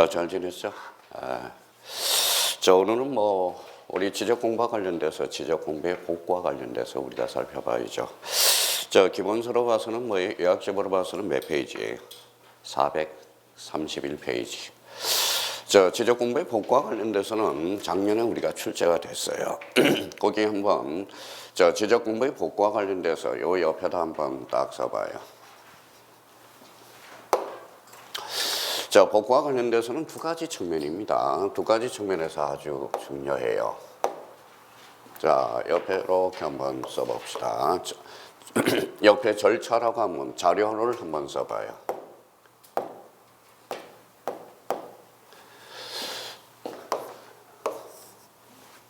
잘 지냈죠? 아, 오늘은 우리 지적 공부와 관련돼서 지적 공부의 복구와 관련돼서 우리가 살펴봐야죠. 기본서로 봐서는 요약집으로 봐서는 몇 페이지예요? 431페이지. 지적 공부의 복구와 관련돼서는 작년에 우리가 출제가 됐어요. 거기 한번 지적 공부의 복구와 관련돼서 요 옆에다 한번 딱 써봐요. 복구와 관련돼서는 두 가지 측면입니다. 두 가지 측면에서 아주 중요해요. 옆에 이렇게 한번 써봅시다. 옆에 절차라고 하면 자료를 한번 써봐요.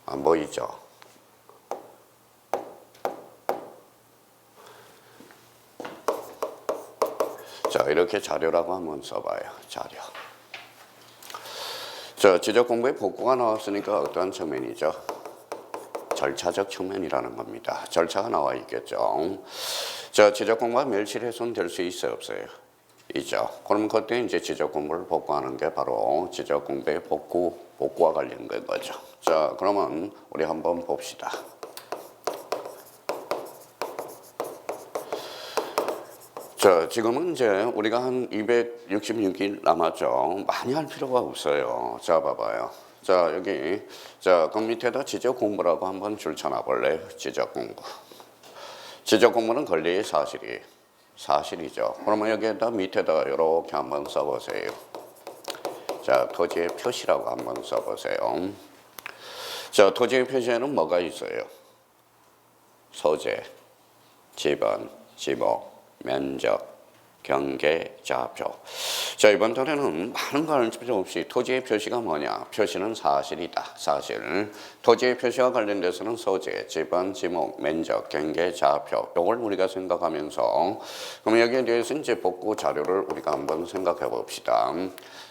안 보이죠? 이렇게 자료라고 한번 써봐요. 자료. 지적 공부의 복구가 나왔으니까 어떠한 측면이죠? 절차적 측면이라는 겁니다. 절차가 나와 있겠죠. 지적 공부가 멸실 훼손될 수 있어요, 없어요? 있죠. 그러면 그때 이제 지적 공부를 복구하는 게 바로 지적 공부의 복구와 관련된 거죠. 그러면 우리 한번 봅시다. 지금은 이제 우리가 한 266일 남았죠. 많이 할 필요가 없어요. 봐봐요. 여기, 그 밑에다 지적 공부라고 한번 줄쳐놔 볼래요? 지적 공부. 지적 공부는 권리의 사실이죠. 그러면 여기에다 밑에다가 이렇게 한번 써보세요. 토지의 표시라고 한번 써보세요. 토지의 표시에는 뭐가 있어요? 소재, 지번, 지목, 면적, 경계, 좌표. 이번 달에는 많은 거 할 필요 없이 토지의 표시가 뭐냐? 표시는 사실이다. 사실. 토지의 표시와 관련돼서는 소재, 지번, 지목, 면적, 경계, 좌표. 이걸 우리가 생각하면서 그럼 여기에 대해서 이제 복구 자료를 우리가 한번 생각해 봅시다.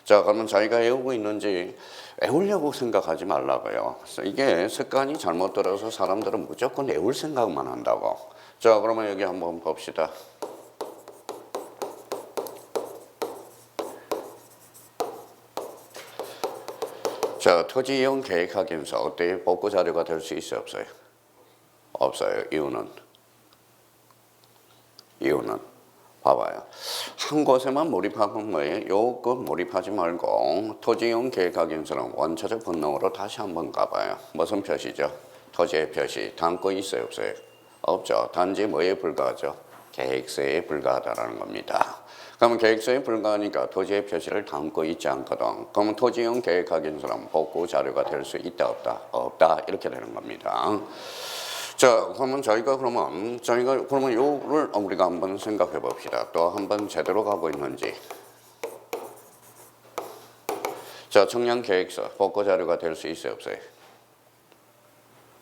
그러면 자기가 외우고 있는지 외우려고 생각하지 말라고요. 이게 습관이 잘못 들어서 사람들은 무조건 외울 생각만 한다고. 그러면 여기 한번 봅시다. 토지 이용 계획하기면서 어때요? 복구 자료가 될 수 있어요, 없어요? 없어요. 이유는 봐봐요. 한 곳에만 몰입하면 뭐예요? 요거 몰입하지 말고 토지 이용 계획하기면서는 원초적 본능으로 다시 한번 가봐요. 무슨 표시죠? 토지의 표시. 담고 있어요, 없어요? 없죠. 단지 뭐에 불과하죠? 계획서에 불과하다는 겁니다. 그러면 계획서에 불과하니까 토지의 표시를 담고 있지 않거든. 그러면 토지용 계획하기서는 복구 자료가 될 수 있다, 없다? 없다. 이렇게 되는 겁니다. 그러면 저희가 그러면 요를 우리가 한번 생각해 봅시다. 또 한번 제대로 가고 있는지. 청량 계획서 복구 자료가 될 수 있어요, 없어요?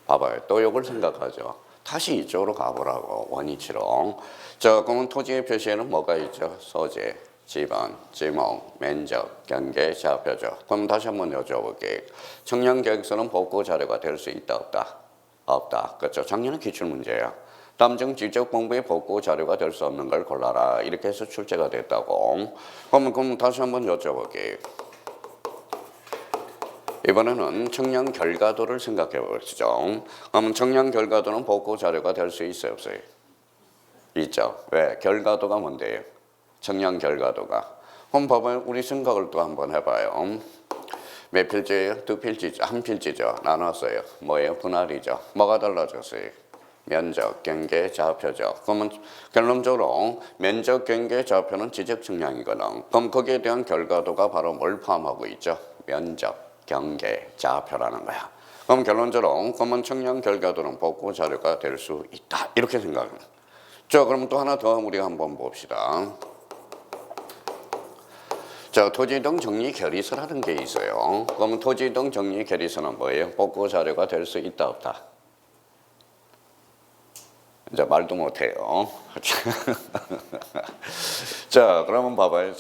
봐봐요. 또 요걸 생각하죠. 다시 이쪽으로 가보라고, 원위치로. 그러면 토지의 표시에는 뭐가 있죠? 소재, 지번, 지목, 면적, 경계, 좌표죠. 그럼 다시 한번 여쭤볼게요. 청량 계획서는 복구 자료가 될 수 있다, 없다? 없다. 그렇죠. 작년은 기출문제야. 다음 중 지적 공부의 복구 자료가 될 수 없는 걸 골라라. 이렇게 해서 출제가 됐다고. 그럼 다시 한번 여쭤볼게요. 이번에는 청량 결과도를 생각해 보시죠. 그럼 청량 결과도는 복구 자료가 될 수 있어요, 없어요? 있죠. 왜? 결과도가 뭔데요? 청량 결과도가. 그럼 봐봐요. 우리 생각을 또 한번 해봐요. 몇 필지예요? 두 필지죠. 한 필지죠. 나눴어요. 뭐예요? 분할이죠. 뭐가 달라졌어요? 면적, 경계, 좌표죠. 그러면 결론적으로 면적, 경계, 좌표는 지적 청량이거든. 그럼 거기에 대한 결과도가 바로 뭘 포함하고 있죠? 면적, 경계, 좌표라는 거야. 그럼 결론적으로 그러면 청량 결과도는 복구 자료가 될 수 있다. 이렇게 생각합니다. 그럼 또 하나 더 우리가 한번 봅시다. 토지 이동 정리 결의서라는 게 있어요. 그러면 토지 이동 정리 결의서는 뭐예요? 복구 자료가 될 수 있다, 없다? 이제 말도 못해요. 그러면 봐봐요.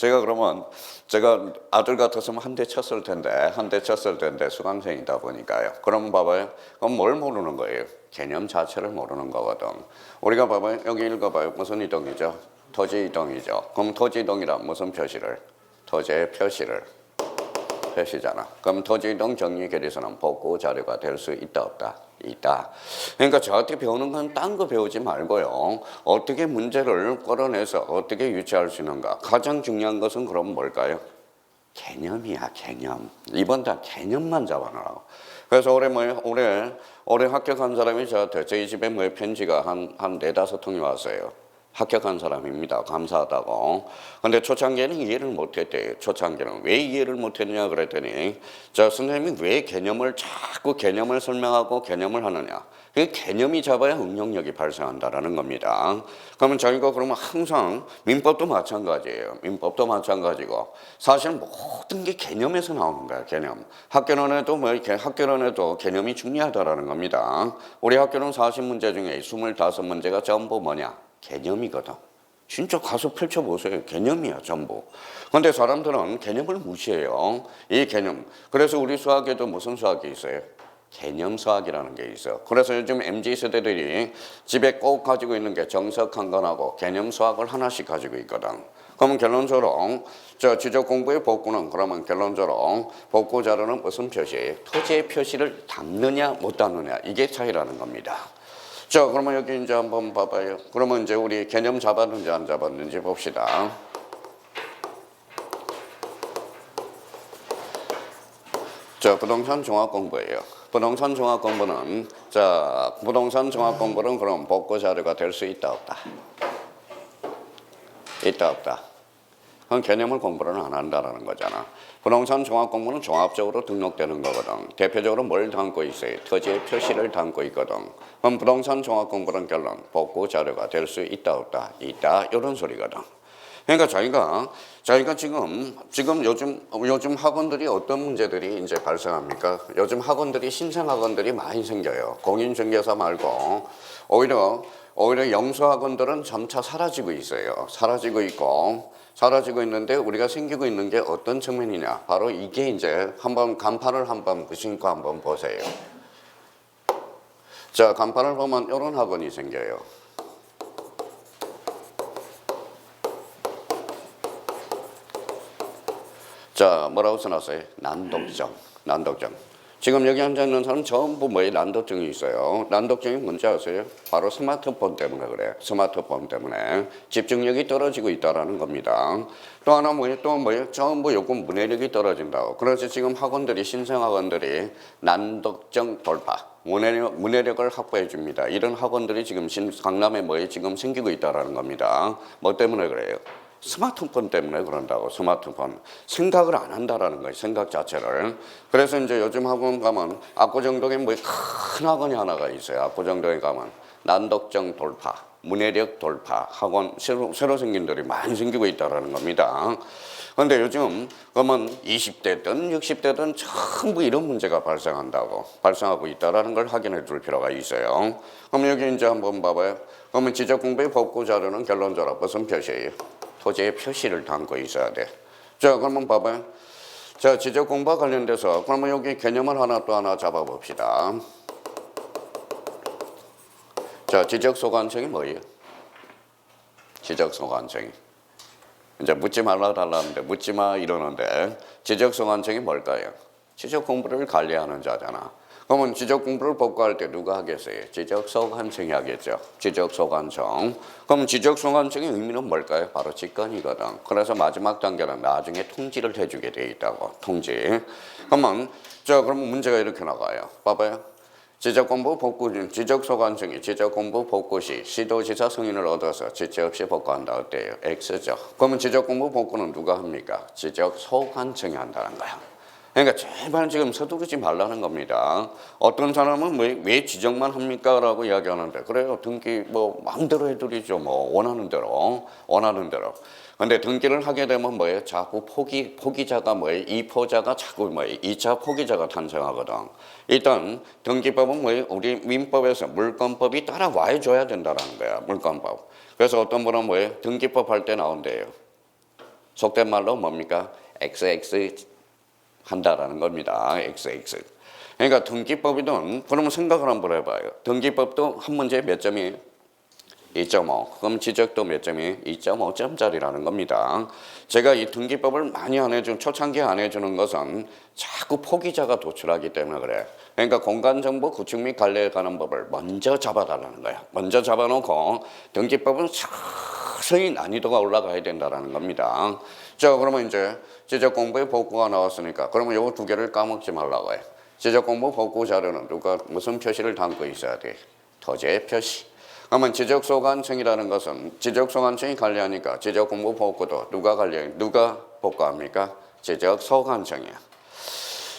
제가 아들 같았으면 한 대 쳤을 텐데 수강생이다 보니까요. 그러면 봐봐요. 그럼 뭘 모르는 거예요? 개념 자체를 모르는 거거든. 우리가 봐봐요. 여기 읽어봐요. 무슨 이동이죠? 토지 이동이죠. 그럼 토지 이동이란 무슨 표시를? 토지의 표시를. 표시잖아. 그럼 토지이동 정리 계리서는 복구 자료가 될 수 있다 없다? 있다. 그러니까 저한테 배우는 건 딴 거 배우지 말고요. 어떻게 문제를 끌어내서 어떻게 유치할 수 있는가. 가장 중요한 것은 그럼 뭘까요? 개념이야, 개념. 이번 다 개념만 잡아놓으라고. 그래서 올해 합격한 사람이 저희 집에 편지가 한 네다섯 통이 왔어요. 합격한 사람입니다. 감사하다고. 근데 초창기에는 이해를 못했대요. 초창기는. 왜 이해를 못했냐 그랬더니 선생님이 왜 자꾸 개념을 설명하고 개념을 하느냐. 그 개념이 잡아야 응용력이 발생한다라는 겁니다. 그러면 항상 민법도 마찬가지예요. 민법도 마찬가지고 사실 모든 게 개념에서 나오는 거야. 개념. 학교론에도 개념이 중요하다라는 겁니다. 우리 학교는 40문제 중에 25문제가 전부 뭐냐? 개념이거든. 진짜 가서 펼쳐보세요. 개념이야 전부. 그런데 사람들은 개념을 무시해요. 이 개념. 그래서 우리 수학에도 무슨 수학이 있어요? 개념 수학이라는 게 있어. 그래서 요즘 MZ세대들이 집에 꼭 가지고 있는 게 정석한 건하고 개념 수학을 하나씩 가지고 있거든. 그러면 결론적으로 지적 공부의 복구는 그러면 결론적으로 복구 자료는 무슨 표시? 토지의 표시를 담느냐 못 담느냐 이게 차이라는 겁니다. 자, 그러면 여기 이제 한번 봐봐요. 그러면 이제 우리 개념 잡았는지 안 잡았는지 봅시다. 자, 부동산 종합 공부예요. 부동산 종합 공부는 부동산 종합 공부는 그럼 복구 자료가 될 수 있다 없다? 있다 없다? 그건 개념을 공부를 안 한다라는 거잖아. 부동산 종합 공부는 종합적으로 등록되는 거거든. 대표적으로 뭘 담고 있어요? 토지의 표시를 담고 있거든. 그럼 부동산 종합 공부는 결론 복구 자료가 될 수 있다 없다? 있다 이런 소리거든. 그러니까 저희가 지금 요즘 학원들이 어떤 문제들이 이제 발생합니까? 요즘 학원들이 신생 학원들이 많이 생겨요. 공인중개사 말고 오히려 영수 학원들은 점차 사라지고 있어요. 사라지고 있는데 우리가 생기고 있는 게 어떤 측면이냐? 바로 이게 이제 한번 간판을 한번 신고 한번 보세요. 자, 간판을 보면 이런 학원이 생겨요. 자, 뭐라고 써놨어요? 난독증. 지금 여기 앉아있는 사람 전부 난독증이 있어요. 난독증이 뭔지 아세요? 바로 스마트폰 때문에 그래. 스마트폰 때문에 집중력이 떨어지고 있다는 겁니다. 또 하나 전부 요금 문해력이 떨어진다고. 그래서 지금 신생 학원들이 난독증 돌파, 문해력을 확보해 줍니다. 이런 학원들이 지금 강남에 지금 생기고 있다는 겁니다. 뭐 때문에 그래요? 스마트폰 때문에 그런다고. 스마트폰 생각을 안 한다라는 거예요. 생각 자체를. 그래서 이제 요즘 학원 가면 압구정동에 큰 학원이 하나가 있어요. 압구정동에 가면 난독증 돌파, 문해력 돌파 학원 새로 생긴 들이 많이 생기고 있다라는 겁니다. 그런데 요즘 그러면 20대든 60대든 전부 이런 문제가 발생하고 있다라는 걸 확인해 줄 필요가 있어요. 그럼 여기 이제 한번 봐봐요. 그러면 지적 공부의 복구 자료는 결론적으로 무슨 표시예요? 토지의 표시를 담고 있어야 돼. 자, 그러면 봐봐요. 자, 지적 공부와 관련돼서 그러면 여기 개념을 하나 잡아봅시다. 자, 지적 소관청이 뭐예요? 지적 소관청이. 이제 묻지 말라 달라는데 묻지 마 이러는데 지적 소관청이 뭘까요? 지적 공부를 관리하는 자잖아. 그러면 지적 공부를 복구할 때 누가 하겠어요? 지적 소관청이 하겠죠. 지적 소관청. 그럼 지적 소관청의 의미는 뭘까요? 바로 직권이거든. 그래서 마지막 단계는 나중에 통지를 해주게 돼 있다고. 통지. 그러면 문제가 이렇게 나가요. 봐봐요. 지적 소관청이 지적 공부 복구 시 시도지사 승인을 얻어서 지체 없이 복구한다. 어때요? X죠. 그러면 지적 공부 복구는 누가 합니까? 지적 소관청이 한다는 거야. 그러니까 제발 지금 서두르지 말라는 겁니다. 어떤 사람은 왜 지적만 합니까? 라고 이야기하는데 그래요. 등기 마음대로 해드리죠. 원하는 대로. 근데 등기를 하게 되면 자꾸 포기자가 2포자가 자꾸 2차 포기자가 탄생하거든. 일단 등기법은 우리 민법에서 물권법이 따라와 줘야 된다는 거야. 물권법. 그래서 어떤 분은 등기법 할 때 나온대요. 속된 말로 뭡니까? XX 한다라는 겁니다. XX. 그러니까 등기법이든 그러면 생각을 한번 해봐요. 등기법도 한 문제에 몇 점이에요? 2.5. 그럼 지적도 몇 점이? 2.5점짜리라는 겁니다. 제가 이 등기법을 많이 안 해준, 초창기에 안 해주는 것은 자꾸 포기자가 도출하기 때문에 그래. 그러니까 공간정보 구축 및 관리에 관한 법을 먼저 잡아달라는 거야. 먼저 잡아놓고 등기법은 서서히 난이도가 올라가야 된다는 겁니다. 자, 그러면 이제 지적공부의 복구가 나왔으니까 그러면 요 두 개를 까먹지 말라고 해. 지적공부 복구 자료는 누가 무슨 표시를 담고 있어야 돼? 토지의 표시. 그러면 지적소관청이라는 것은 지적소관청이 관리하니까 지적공부 복구도 누가 관리해? 누가 복구합니까? 지적소관청이야.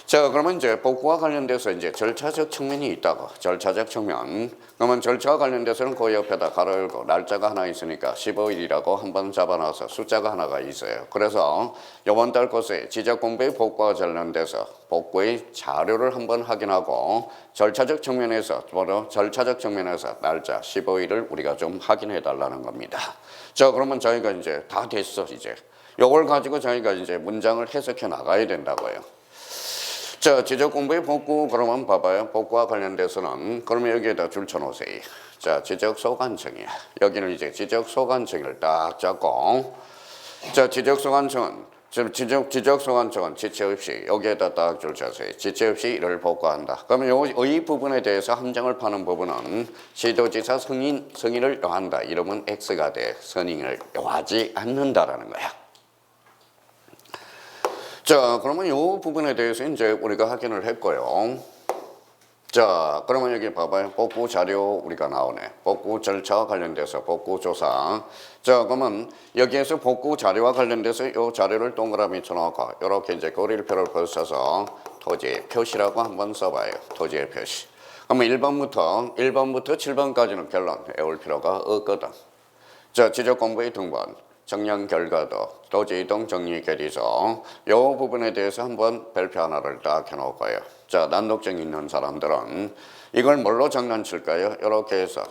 자, 그러면 이제 복구와 관련돼서 이제 절차적 측면이 있다고. 절차적 측면. 그러면 절차와 관련돼서는 그 옆에다 가로 열고 날짜가 하나 있으니까 15일이라고 한번 잡아놔서 숫자가 하나가 있어요. 그래서 이번 달 것에 지적공부의 복구와 관련돼서 복구의 자료를 한번 확인하고 절차적 측면에서 절차적 측면에서 날짜 15일을 우리가 좀 확인해 달라는 겁니다. 자, 그러면 저희가 이제 다 됐어 이제. 이걸 가지고 저희가 이제 문장을 해석해 나가야 된다고요. 자, 지적공부의 복구 그러면 봐봐요. 복구와 관련돼서는 그러면 여기에다 줄 쳐놓으세요. 자, 지적소관청이야. 여기는 이제 지적소관청을 딱 잡고 자, 지적소관청은 지적소관청은 지체 없이 여기에다 딱 줄 쳐세요. 지체 없이 이를 복구한다. 그러면 이 부분에 대해서 함정을 파는 부분은 시도지사 승인을 요한다. 이러면 X가 돼. 승인을 요하지 않는다라는 거야. 자, 그러면 이 부분에 대해서 이제 우리가 확인을 했고요. 자, 그러면 여기 봐봐요. 복구 자료 우리가 나오네. 복구 절차와 관련돼서 복구 조사. 자, 그러면 여기에서 복구 자료와 관련돼서 이 자료를 동그라미 쳐놓고 이렇게 이제 고릴표를 써서 토지의 표시라고 한번 써봐요. 토지의 표시. 그러면 1번부터 7번까지는 결론 외울 필요가 없거든. 자, 지적공부의 등본. 정량 결과도 토지이동 정리계리서 이 부분에 대해서 한번 별표 하나를 딱 해놓을까요? 자, 난독증 있는 사람들은 이걸 뭘로 장난칠까요? 이렇게 해서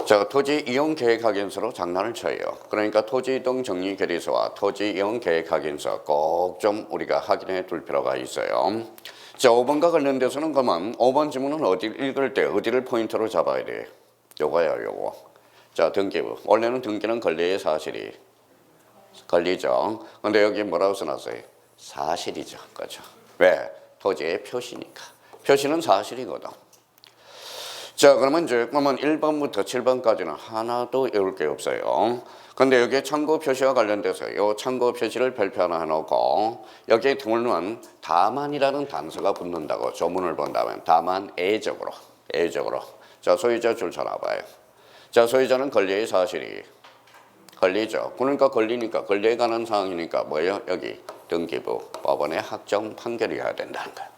자, 토지 이용 계획 확인서로 장난을 쳐요. 그러니까 토지 이동 정리 계리서와 토지 이용 계획 확인서 꼭 좀 우리가 확인해 둘 필요가 있어요. 자, 5번과 관련돼서는 그러면 5번 지문은 읽을 때 어디를 포인트로 잡아야 돼? 요거야, 요거. 자, 등기부. 원래는 등기는 권리의 사실이 권리죠. 근데 여기 뭐라고 써놨어요? 사실이죠. 그렇죠? 왜? 토지의 표시니까. 표시는 사실이거든. 자, 그러면 1번부터 7번까지는 하나도 외울 게 없어요. 근데 여기에 참고 표시와 관련돼서 이 참고 표시를 별표 하나 해놓고 여기에 드물면 다만이라는 단서가 붙는다고 조문을 본다면 다만 애적으로. 자, 소유자 줄 쳐놔봐요. 자, 소유자는 권리의 사실이 권리죠. 그러니까 권리니까 권리에 관한 사항이니까 뭐예요? 여기 등기부 법원의 확정 판결이어야 된다는 거예요.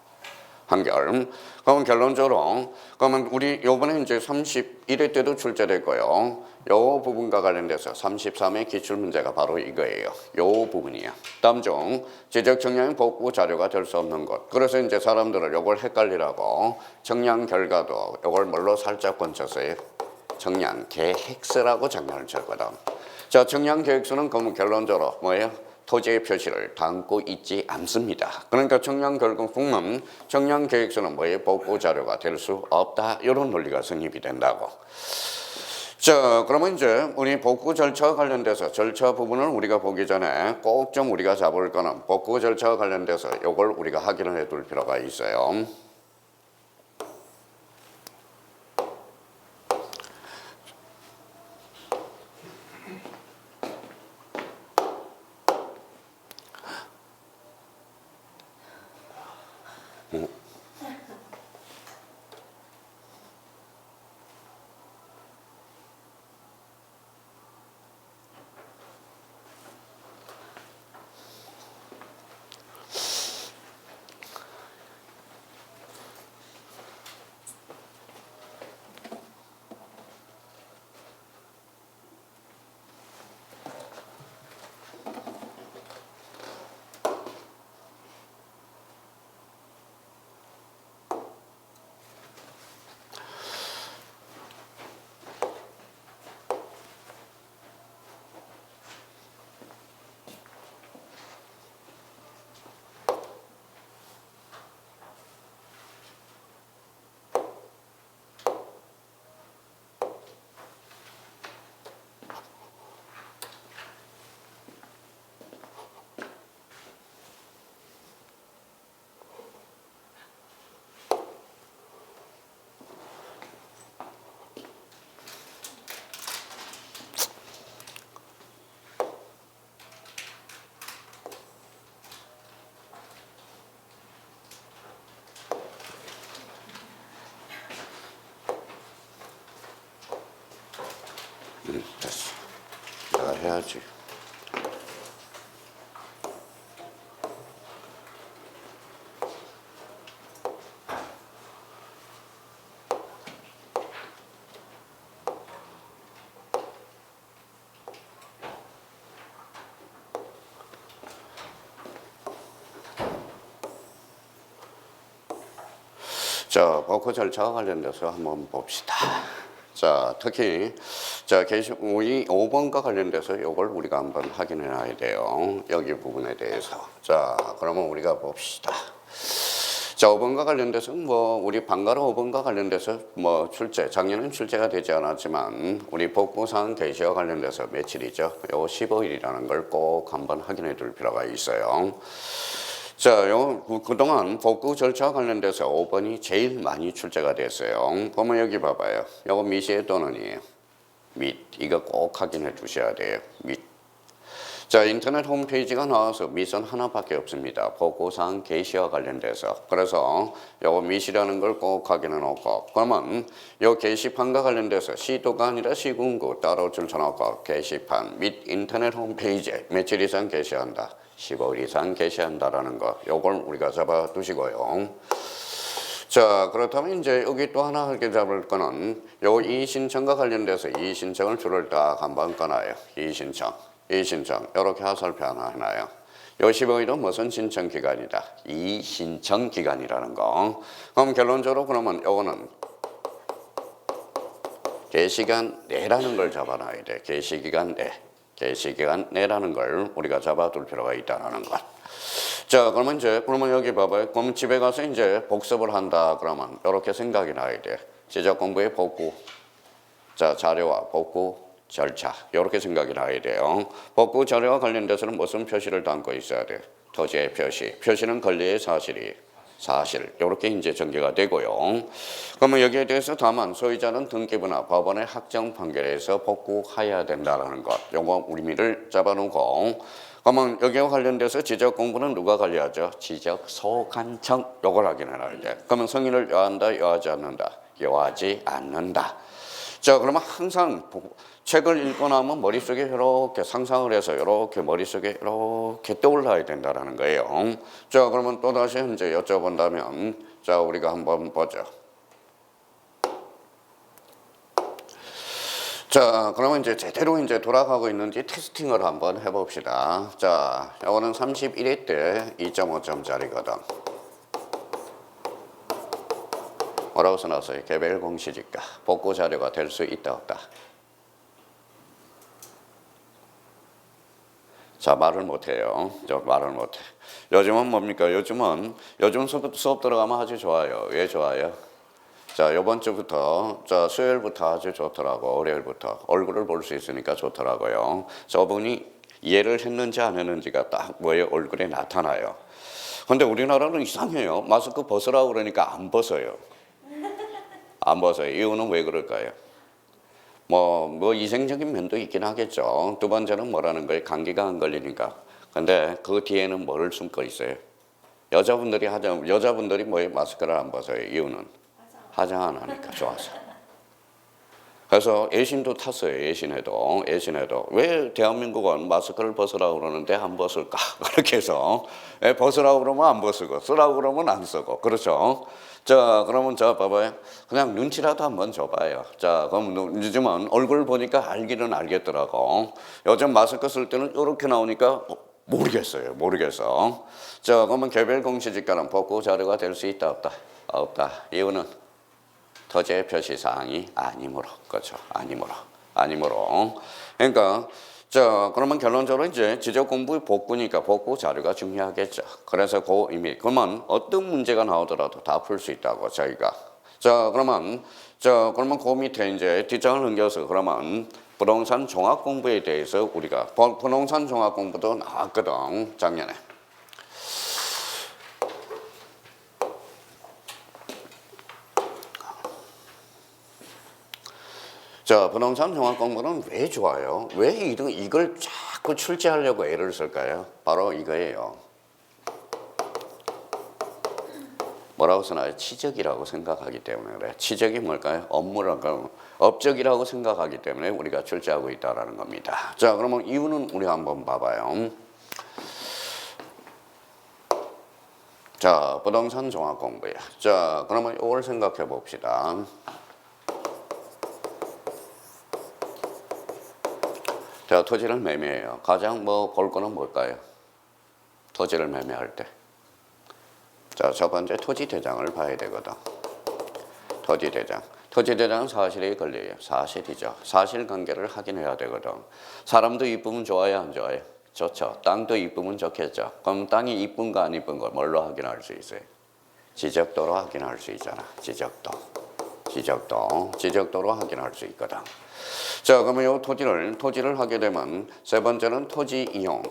판결. 그러면 결론적으로 그러면 우리 요번에 이제 31회 때도 출제됐고요. 요 부분과 관련돼서 33회 기출 문제가 바로 이거예요. 요 부분이야. 다음 중 지적 정량 복구 자료가 될 수 없는 것. 그래서 이제 사람들은 요걸 헷갈리라고 정량 결과도 요걸 뭘로 살짝 건쳤어요? 정량 계획서라고 장난을 쳤거든. 자, 정량 계획서는 그러면 결론적으로 뭐예요? 토지의 표시를 담고 있지 않습니다. 그러니까 정량 결국은 정량 계획서는 뭐예요? 복구 자료가 될 수 없다. 이런 논리가 성립이 된다고. 자, 그러면 이제 우리 복구 절차와 관련돼서 절차 부분을 우리가 보기 전에 꼭 좀 우리가 잡을 거는 복구 절차와 관련돼서 이걸 우리가 확인을 해둘 필요가 있어요. 됐어. 내가 해야지. 자, 버크 절차와 관련돼서 한번 봅시다. 자, 특히 우리 5번과 관련돼서 이걸 우리가 한번 확인해 놔야 돼요. 여기 부분에 대해서. 자, 그러면 우리가 봅시다. 자, 5번과 관련돼서 우리 방가로 5번과 관련돼서 작년엔 출제가 되지 않았지만 우리 복구사항 게시와 관련돼서 며칠이죠? 요 15일이라는 걸 꼭 한번 확인해 둘 필요가 있어요. 자, 그동안 복구 절차와 관련돼서 5번이 제일 많이 출제가 됐어요. 보면 여기 봐봐요. 요거 미시의 또는이에요. 및. 이거 꼭 확인해 주셔야 돼요. 및. 자, 인터넷 홈페이지가 나와서 밑은 하나밖에 없습니다. 복구사항 게시와 관련돼서. 그래서 요거 밑이라는 걸 꼭 확인해 놓고, 그러면 요 게시판과 관련돼서 시도가 아니라 시군구 따로 줄쳐놓고 게시판 및 인터넷 홈페이지에 며칠 이상 게시한다. 15일 이상 게시한다라는 거, 요걸 우리가 잡아 두시고요. 자, 그렇다면 이제 여기 또 하나 하게 잡을 거는 요 이의신청과 관련돼서 이의신청을 줄을 딱 한번 꺼놔요. 이의신청, 이렇게 하설표 하나 해놔요. 요 15일은 무슨 신청 기간이다? 이의신청 기간이라는 거. 그럼 결론적으로 그러면 요거는 게시기간 내라는 걸 잡아놔야 돼. 게시기간 내. 게시기간 내라는 걸 우리가 잡아둘 필요가 있다는 것. 자, 그러면 여기 봐봐요. 그럼 집에 가서 이제 복습을 한다. 그러면 이렇게 생각이 나야 돼. 지적 공부의 복구. 자, 자료와 복구 절차. 이렇게 생각이 나야 돼요. 복구 자료와 관련돼서는 무슨 표시를 담고 있어야 돼? 토지의 표시. 표시는 권리의 사실. 이렇게 이제 전개가 되고요. 그러면 여기에 대해서 다만 소유자는 등기부나 법원의 확정 판결에서 복구해야 된다는 것. 요거 의미를 잡아놓고, 그러면 여기와 관련돼서 지적 공부는 누가 관리하죠? 지적 소관청. 요걸 확인해놔야 돼. 그러면 성인을 요한다, 요하지 않는다? 요하지 않는다. 자, 그러면 항상 책을 읽고 나면 머릿속에 이렇게 상상을 해서 이렇게 머릿속에 이렇게 떠올라야 된다는 거예요. 자, 그러면 또다시 이제 여쭤본다면, 자, 우리가 한번 보죠. 자, 그러면 이제 제대로 이제 돌아가고 있는지 테스팅을 한번 해봅시다. 자, 이거는 31회 때 2.5점짜리거든. 뭐라고 써놨어요? 개별 공시지가 복구 자료가 될 수 있다 없다. 자, 말을 못해요. 말을 못해. 요즘은 뭡니까? 요즘 수업 들어가면 아주 좋아요. 왜 좋아요? 자, 이번 주부터, 자, 수요일부터 아주 좋더라고. 월요일부터 얼굴을 볼 수 있으니까 좋더라고요. 저분이 이해를 했는지 안 했는지가 딱 뭐예요? 얼굴에 나타나요. 근데 우리나라는 이상해요. 마스크 벗으라고 그러니까 안 벗어요. 안 벗어요. 이유는 왜 그럴까요? 뭐 위생적인 면도 있긴 하겠죠. 두 번째는 뭐라는 거예요? 감기가 안 걸리니까. 근데 그 뒤에는 뭐를 숨고 있어요? 여자분들이 뭐에 마스크를 안 벗어요. 이유는 화장 안 하니까 좋아서. 그래서 애신도 탔어요. 애신에도 왜 대한민국은 마스크를 벗으라고 그러는데 안 벗을까? 그렇게 해서 벗으라고 그러면 안 벗고 쓰라고 그러면 안 쓰고. 그렇죠? 자, 그러면 자 봐봐요. 그냥 눈치라도 한번 줘봐요. 자, 그럼 요즘은 얼굴 보니까 알기는 알겠더라고. 요즘 마스크 쓸 때는 이렇게 나오니까 모르겠어. 자, 그러면 개별 공시지가는 복구 자료가 될 수 있다 없다? 없다. 이유는 토지의 표시 사항이 아니므로. 그렇죠? 아니므로. 그러니까 자, 그러면 결론적으로 이제 지적 공부의 복구니까 복구 자료가 중요하겠죠. 그래서 그 의미. 그러면 어떤 문제가 나오더라도 다 풀 수 있다고 저희가. 자, 그러면 그 밑에 이제 뒷장을 넘겨서 그러면 부동산 종합 공부에 대해서 우리가 부동산 종합 공부도 나왔거든 작년에. 자, 부동산 종합 공부는 왜 좋아요? 왜 이걸 자꾸 출제하려고 애를 쓸까요? 바로 이거예요. 뭐라고 쓰나요? 치적이라고 생각하기 때문에 그래. 치적이 뭘까요? 업무라고 업적이라고 생각하기 때문에 우리가 출제하고 있다라는 겁니다. 자, 그러면 이유는 우리 한번 봐봐요. 자, 부동산 종합 공부야. 자, 그러면 이걸 생각해 봅시다. 자, 토지를 매매해요. 가장 볼 거는 뭘까요? 토지를 매매할 때. 자, 첫 번째 토지 대장을 봐야 되거든. 토지 대장. 토지 대장은 사실에 걸려요. 사실이죠. 사실관계를 확인해야 되거든. 사람도 이쁘면 좋아요, 안 좋아요? 좋죠. 땅도 이쁘면 좋겠죠. 그럼 땅이 이쁜가 안 이쁜가 뭘로 확인할 수 있어요? 지적도로 확인할 수 있잖아. 지적도로 확인할 수 있거든. 자, 그러면 이 토지를 하게 되면 세 번째는 토지 이용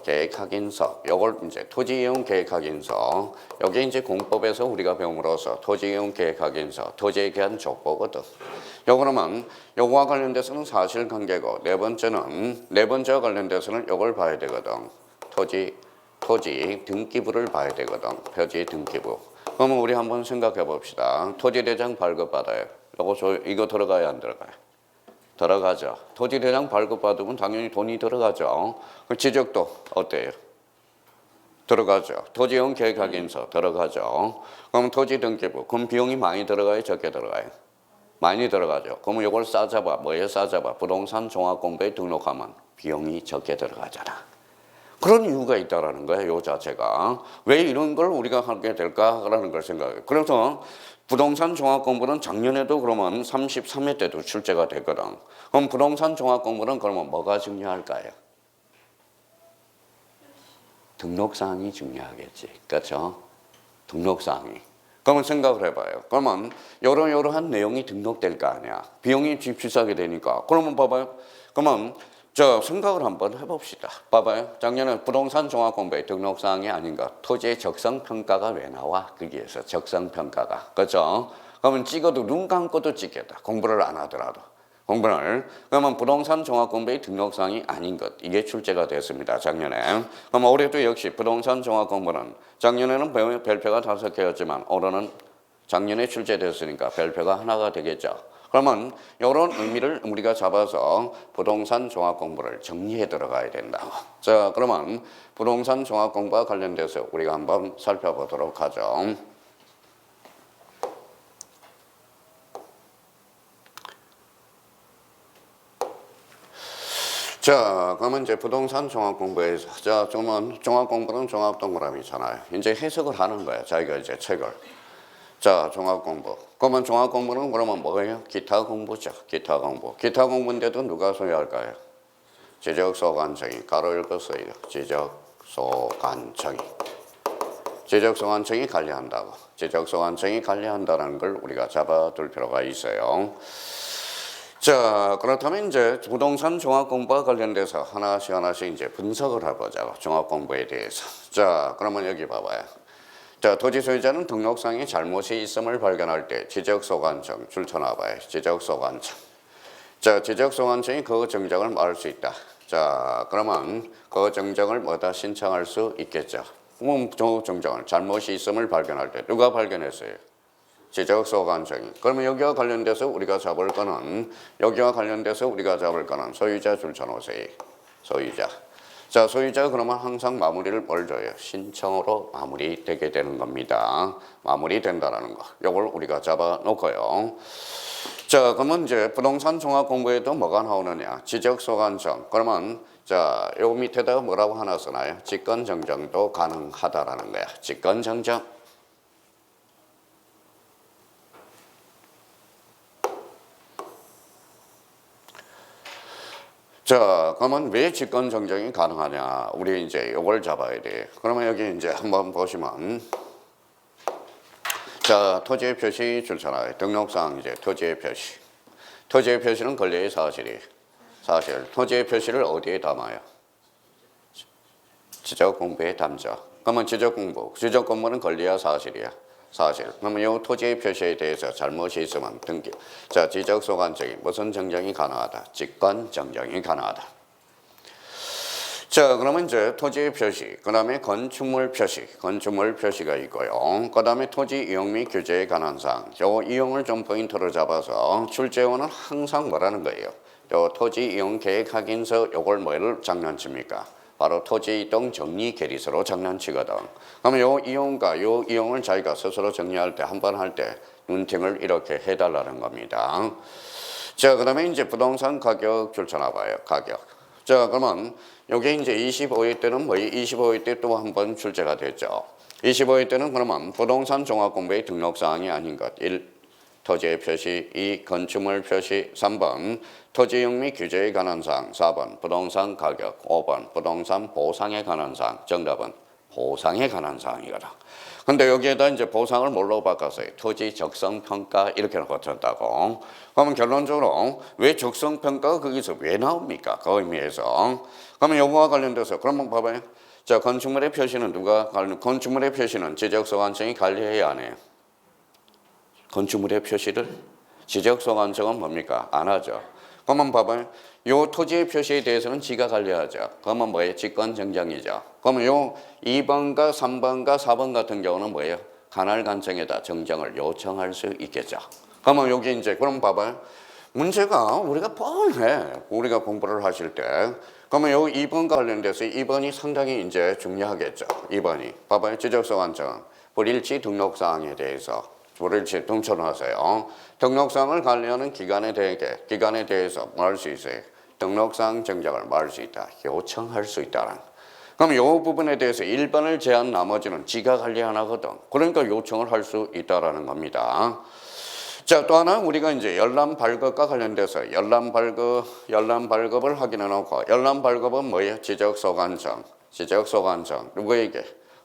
계획 확인서. 요걸 이제 토지 이용 계획 확인서. 여기 이제 공법에서 우리가 배움으로써 토지 이용 계획 확인서, 토지에 대한 족보거든. 요거는 요거와 관련돼서는 사실관계고 네 번째와 관련돼서는 요걸 봐야 되거든. 토지 등기부를 봐야 되거든. 표지 등기부. 그러면 우리 한번 생각해 봅시다. 토지 대장 발급받아요. 이거 들어가야 안 들어가요? 들어가죠. 토지 대장 발급받으면 당연히 돈이 들어가죠. 지적도 어때요? 들어가죠. 토지용 계획확인서 들어가죠. 그럼 토지 등기부. 그럼 비용이 많이 들어가요? 적게 들어가요? 많이 들어가죠. 그러면 이걸 싸잡아. 뭐에 싸잡아? 부동산 종합공부에 등록하면 비용이 적게 들어가잖아. 그런 이유가 있다라는 거예요. 이 자체가. 왜 이런 걸 우리가 하게 될까라는 걸 생각해요. 그래서 부동산 종합공부는 작년에도 그러면 33회 때도 출제가 됐거든. 그럼 부동산 종합공부는 그러면 뭐가 중요할까요? 등록사항이 중요하겠지. 그렇죠? 등록사항이. 그러면 생각을 해봐요. 그러면 여러한 내용이 등록될 거 아니야. 비용이 비싸게 되니까. 그러면 봐봐요. 그러면 생각을 한번 해봅시다. 봐봐요. 작년에 부동산 종합공부의 등록사항이 아닌가. 토지의 적성평가가 왜 나와? 거기에서 적성평가가. 그렇죠? 그러면 찍어도 눈 감고도 찍겠다. 공부를 안 하더라도. 그러면 부동산 종합공부의 등록사항이 아닌 것. 이게 출제가 됐습니다. 작년에. 그럼 올해도 역시 부동산 종합공부는 작년에는 별표가 5개였지만 올해는 작년에 출제됐으니까 별표가 하나가 되겠죠. 그러면 이런 의미를 우리가 잡아서 부동산 종합공부를 정리해 들어가야 된다. 자, 그러면 부동산 종합공부와 관련돼서 우리가 한번 살펴보도록 하죠. 자, 그러면 이제 부동산 종합공부에서 종합공부는 종합동그라미잖아요. 이제 해석을 하는 거야. 자기가 이제 책을. 자, 종합공부. 그러면 종합공부는 그러면 뭐예요? 기타 공부죠. 기타 공부인데도 누가 소유할까요? 지적소관청이. 가로 읽었어요. 지적소관청이 관리한다고. 지적소관청이 관리한다는 걸 우리가 잡아둘 필요가 있어요. 자, 그렇다면 이제 부동산 종합공부와 관련돼서 하나씩 이제 분석을 해보자고. 종합공부에 대해서. 자, 그러면 여기 봐봐요. 자, 토지 소유자는 등록상에 잘못이 있음을 발견할 때 지적소관청 출처나봐요. 지적소관청. 자, 지적소관청이 그 정정을 말할 수 있다. 자, 그러면 그 정정을 신청할 수 있겠죠. 그럼 그 정정을 잘못이 있음을 발견할 때 누가 발견했어요? 지적소관청이. 그러면 여기와 관련돼서 우리가 잡을 거는 소유자 줄쳐놓으세요. 소유자. 자, 소유자가 그러면 항상 마무리를 뭘 줘요? 신청으로 마무리되게 되는 겁니다. 마무리된다라는 거. 요걸 우리가 잡아놓고요. 자, 그러면 이제 부동산 종합공부에도 뭐가 나오느냐? 지적소관청. 그러면 자, 요 밑에다가 뭐라고 하나 쓰나요? 직권정정도 가능하다라는 거야. 직권정정. 자, 그러면 왜 직권정정이 가능하냐? 우리 이제 이걸 잡아야 돼. 그러면 여기 이제 한번 보시면, 자, 토지의 표시 줄잖아요. 등록상 이제 토지의 표시. 토지의 표시는 권리의 사실. 토지의 표시를 어디에 담아요? 지적공부에 담죠. 그러면 지적공부는 권리야, 사실이야? 사실. 그러면 이 토지의 표시에 대해서 잘못이 있으면 등기. 자, 지적소관청이 무슨 정정이 가능하다? 직권정정이 가능하다. 자, 그러면 이제 토지 표시, 그 다음에 건축물 표시, 건축물 표시가 있고요. 그 다음에 토지 이용 및 규제에 관한 사항. 요 이용을 좀 포인트로 잡아서 출제원은 항상 뭐라는 거예요? 요 토지 이용 계획 확인서 요걸 뭐를 장난칩니까? 바로 토지 이동 정리 계리서로 장난치거든. 그러면 요 이용과 요 이용을 자기가 스스로 정리할 때, 한 번 할 때 눈팅을 이렇게 해달라는 겁니다. 자, 그 다음에 이제 부동산 가격 출처나봐요. 가격. 자, 그러면 요게 이제 25회 때는 뭐예요? 25회 때 또 한 번 출제가 됐죠. 25회 때는 그러면 부동산 종합공부의 등록사항이 아닌 것. 1. 토지의 표시. 2. 건축물 표시. 3번. 토지용 및 규제에 관한 사항. 4번. 부동산 가격. 5번. 부동산 보상에 관한 사항. 정답은 보상에 관한 사항이거든. 근데 여기에다 이제 보상을 뭘로 바꿨어요? 토지 적성평가 이렇게 바쳤다고. 그러면 결론적으로 왜 적성평가가 거기서 왜 나옵니까? 그 의미에서. 그러면 요거와 관련돼서 그러면 봐봐요. 자, 건축물의 표시는 건축물의 표시는 지적소관청이 관리해야 안 해요? 건축물의 표시를 지적소관청은 뭡니까? 안 하죠. 그러면 봐봐요. 요 토지의 표시에 대해서는 지가 관리하죠. 그러면 뭐예요? 직권정정이죠. 그러면 요 2번과 3번과 4번 같은 경우는 뭐예요? 관할관청에다 정정을 요청할 수 있겠죠. 그러면 여기 이제 그럼 봐봐요. 문제가 우리가 뻔해. 우리가 공부를 하실 때. 그러면 요 2번과 관련돼서 2번이 상당히 이제 중요하겠죠. 2번이. 봐봐요. 지적소관청. 불일치 등록사항에 대해서. 불일치 등록하세요. 등록사항을 관리하는 기관에 대해서 뭐 할 수 있어요? 등록사항 정정을 뭐 할 수 있다? 요청할 수 있다는. 그럼 이 부분에 대해서 1번을 제한 나머지는 지가 관리 안 하거든. 그러니까 요청을 할 수 있다라는 겁니다. 자, 또 하나 우리가 이제 열람 발급과 관련돼서 열람 발급을 확인해 놓고 열람 발급은 뭐예요? 지적소관청 누구에게?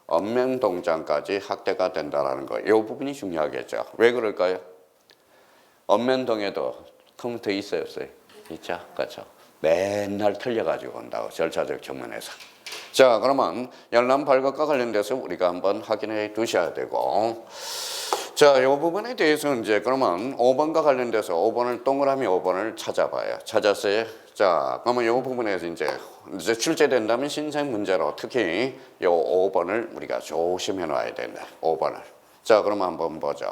읍면동장까지 확대가 된다는 거. 이 부분이 중요하겠죠. 왜 그럴까요? 읍면동에도 컴퓨터 있어요, 없어요? 있죠, 그렇죠. 맨날 틀려가지고 온다고 절차적 측면에서. 자, 그러면 열람 발급과 관련돼서 우리가 한번 확인해 두셔야 되고. 자, 이 부분에 대해서는 이제 그러면 5번과 관련돼서 5번을 동그라미 5번을 찾아봐요. 찾았어요? 자, 그러면 이 부분에서 이제 출제된다면 신생 문제로 특히 이 5번을 우리가 조심해 놔야 된다. 5번을. 자, 그러면 한번 보죠.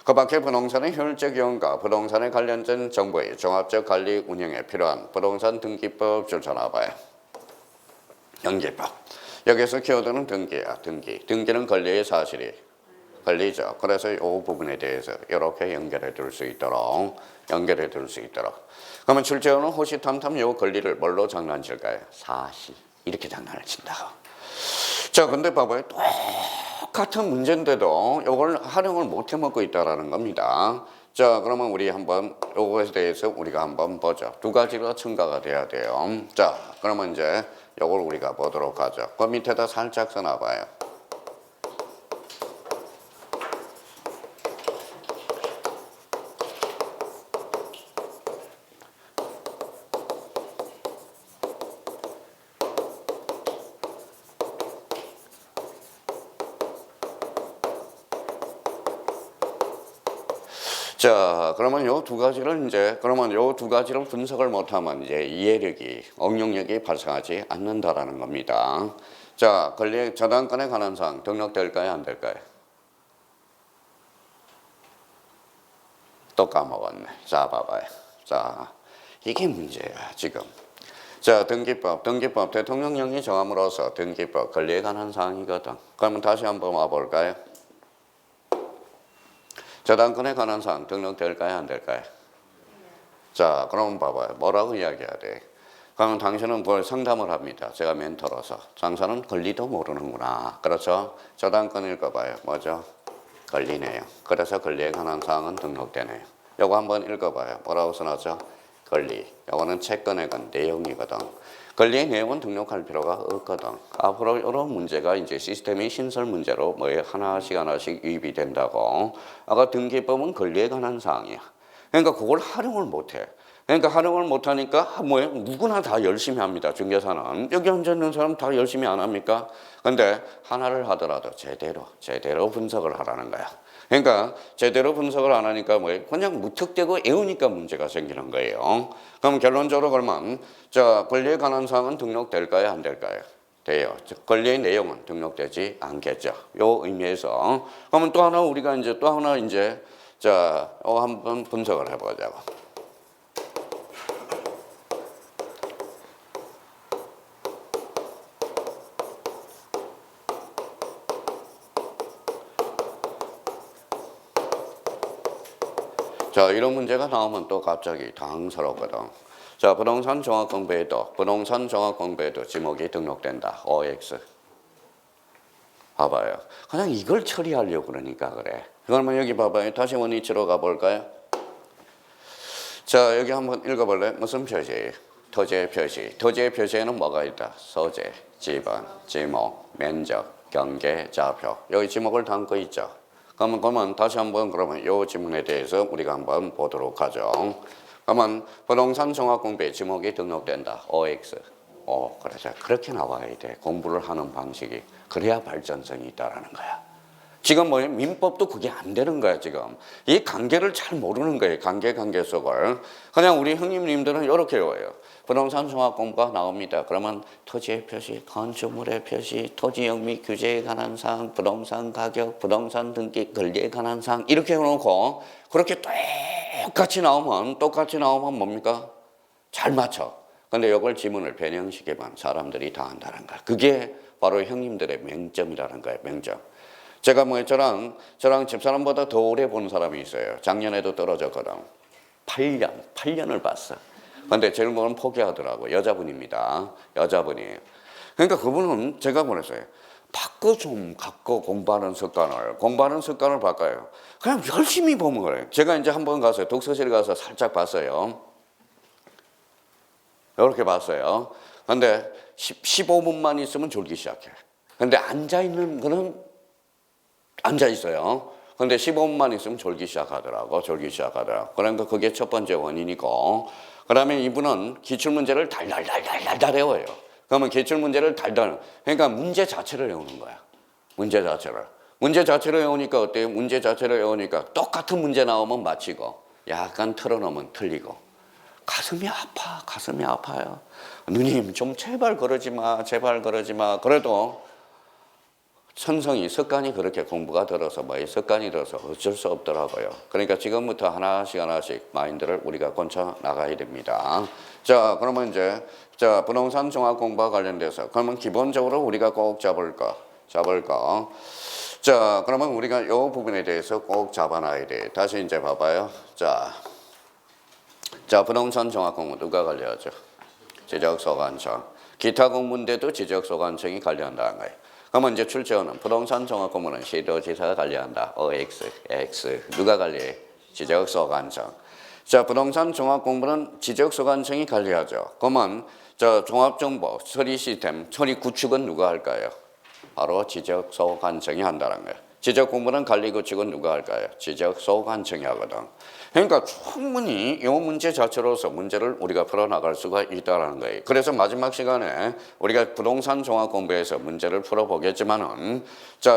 그 밖에 부동산의 효율적 이용과 부동산에 관련된 정보의 종합적 관리 운영에 필요한 부동산 등기법 줄쳐놔봐요. 등기법. 여기서 키워드는 등기야. 등기는 권리의 사실이 걸리죠. 그래서 이 부분에 대해서 이렇게 연결해 둘 수 있도록 그러면 출제원은 호시탐탐 이 권리를 뭘로 장난칠까요? 사실 이렇게 장난을 친다고. 자, 근데 봐봐요. 똑같은 문제인데도 이걸 활용을 못 해먹고 있다라는 겁니다. 자, 그러면 우리 한번 이것에 대해서 우리가 한번 보죠. 두 가지가 첨가가 돼야 돼요. 자, 그러면 이제 이걸 우리가 보도록 하죠. 그 밑에다 살짝 써놔봐요. 자, 그러면 요 두 가지를 분석을 못하면 이제 이해력이, 응용력이 발생하지 않는다라는 겁니다. 자, 권리 저당권에 관한 사항 등록될까요, 안 될까요? 또 까먹었네. 자, 봐봐요. 자, 이게 문제야, 지금. 자, 등기법 대통령령이 정함으로써 등기법 권리에 관한 사항이거든. 그러면 다시 한번 와볼까요? 저당권에 관한 사항 등록될까요, 안 될까요? 자, 그럼 봐봐요. 뭐라고 이야기해야 돼? 그러면 당신은 뭘 상담을 합니다. 제가 멘토로서. 당신은 권리도 모르는구나. 그렇죠? 저당권 읽어봐요. 뭐죠? 권리네요. 그래서 권리에 관한 사항은 등록되네요. 요거 한번 읽어봐요. 뭐라고 써놨죠? 권리. 요거는 채권에 관한 내용이거든. 권리의 내용은 등록할 필요가 없거든. 앞으로 이런 문제가 이제 시스템의 신설 문제로 하나씩 유입이 된다고. 아까 등기법은 권리에 관한 사항이야. 그러니까 그걸 활용을 못해. 그러니까 활용을 못하니까 누구나 다 열심히 합니다. 중개사는. 여기 앉아있는 사람 다 열심히 안 합니까? 근데 하나를 하더라도 제대로 분석을 하라는 거야. 그러니까 제대로 분석을 안 하니까 뭐 그냥 무턱대고 외우니까 문제가 생기는 거예요. 그럼 결론적으로 그러면 자 권리에 관한 사항은 등록될까요, 안 될까요? 돼요. 권리의 내용은 등록되지 않겠죠. 요 의미에서 그러면 또 하나 우리가 이제 또 하나 이제 자 한번 분석을 해보자고. 자, 이런 문제가 나오면 또 갑자기 당황스럽거든. 자, 부동산 종합공부에도 지목이 등록된다. OX. 봐봐요. 그냥 이걸 처리하려고 그러니까 그래. 그러면 여기 봐봐요. 다시 원위치로 가볼까요? 자, 여기 한번 읽어볼래? 무슨 표시? 토지의 표시. 토지의 표시에는 뭐가 있다? 소재, 지번, 지목, 면적, 경계, 좌표. 여기 지목을 담고 있죠. 그러면 다시 한번 그러면 이 지문에 대해서 우리가 한번 보도록 하죠. 그러면 부동산 종합공부에 지목이 등록된다. OX. 그래서 그렇게 나와야 돼. 공부를 하는 방식이. 그래야 발전성이 있다라는 거야. 지금 뭐 민법도 그게 안 되는 거야 지금. 이 관계를 잘 모르는 거예요. 관계 속을. 그냥 우리 형님님들은 이렇게 외워요. 부동산 종합공부가 나옵니다. 그러면 토지의 표시, 건축물의 표시, 토지 영미 규제에 관한 사항, 부동산 가격, 부동산 등기 권리에 관한 사항 이렇게 해놓고 그렇게 똑같이 나오면 뭡니까? 잘 맞춰. 근데 이걸 지문을 변형시키면 사람들이 다 한다는 거야. 그게 바로 형님들의 맹점이라는 거예요. 맹점. 제가 뭐 저랑 집사람보다 더 오래 본 사람이 있어요. 작년에도 떨어졌거든. 8년을 봤어. 근데 제일 먼저 포기하더라고. 여자분입니다. 여자분이에요. 그러니까 그분은 제가 보냈어요. 바꿔 좀 갖고 공부하는 습관을 바꿔요. 그냥 열심히 보면 그래요. 제가 이제 한번 가서 독서실 가서 살짝 봤어요. 이렇게 봤어요. 근데 15분만 있으면 졸기 시작해. 근데 앉아있는 거는 앉아있어요. 근데 15분만 있으면 졸기 시작하더라고. 그러니까 그게 첫 번째 원인이고, 그 다음에 이분은 기출문제를 달달 외워요. 그러면 기출문제를 그러니까 문제 자체를 외우는 거야. 문제 자체를 외우니까 어때요? 문제 자체를 외우니까 똑같은 문제 나오면 맞히고, 약간 틀어놓으면 틀리고. 가슴이 아파요. 누님, 좀 제발 그러지 마. 그래도 습관이 그렇게 공부가 들어서 습관이 들어서 어쩔 수 없더라고요. 그러니까 지금부터 하나씩 마인드를 우리가 고쳐 나가야 됩니다. 자, 그러면 이제 부동산 종합 공부와 관련돼서 그러면 기본적으로 우리가 꼭 잡을 거. 자, 그러면 우리가 이 부분에 대해서 꼭 잡아놔야 돼. 다시 이제 봐봐요. 자, 부동산 종합 공부 누가 관리하죠? 지적소관청. 기타 공부인데도 지적소관청이 관리한다는 거예요. 그러면 이제 출제원은 부동산 종합 공부는 시도지사가 관리한다. OX, X. 누가 관리해? 지적소관청. 자, 부동산 종합 공부는 지적소관청이 관리하죠. 그러면 종합정보 처리 시스템, 처리 구축은 누가 할까요? 바로 지적소관청이 한다는 거예요. 지적 공부는 관리 구축은 누가 할까요? 지적소관청이 하거든. 그러니까 충분히 이 문제 자체로서 문제를 우리가 풀어나갈 수가 있다는 거예요. 그래서 마지막 시간에 우리가 부동산 종합 공부에서 문제를 풀어보겠지만은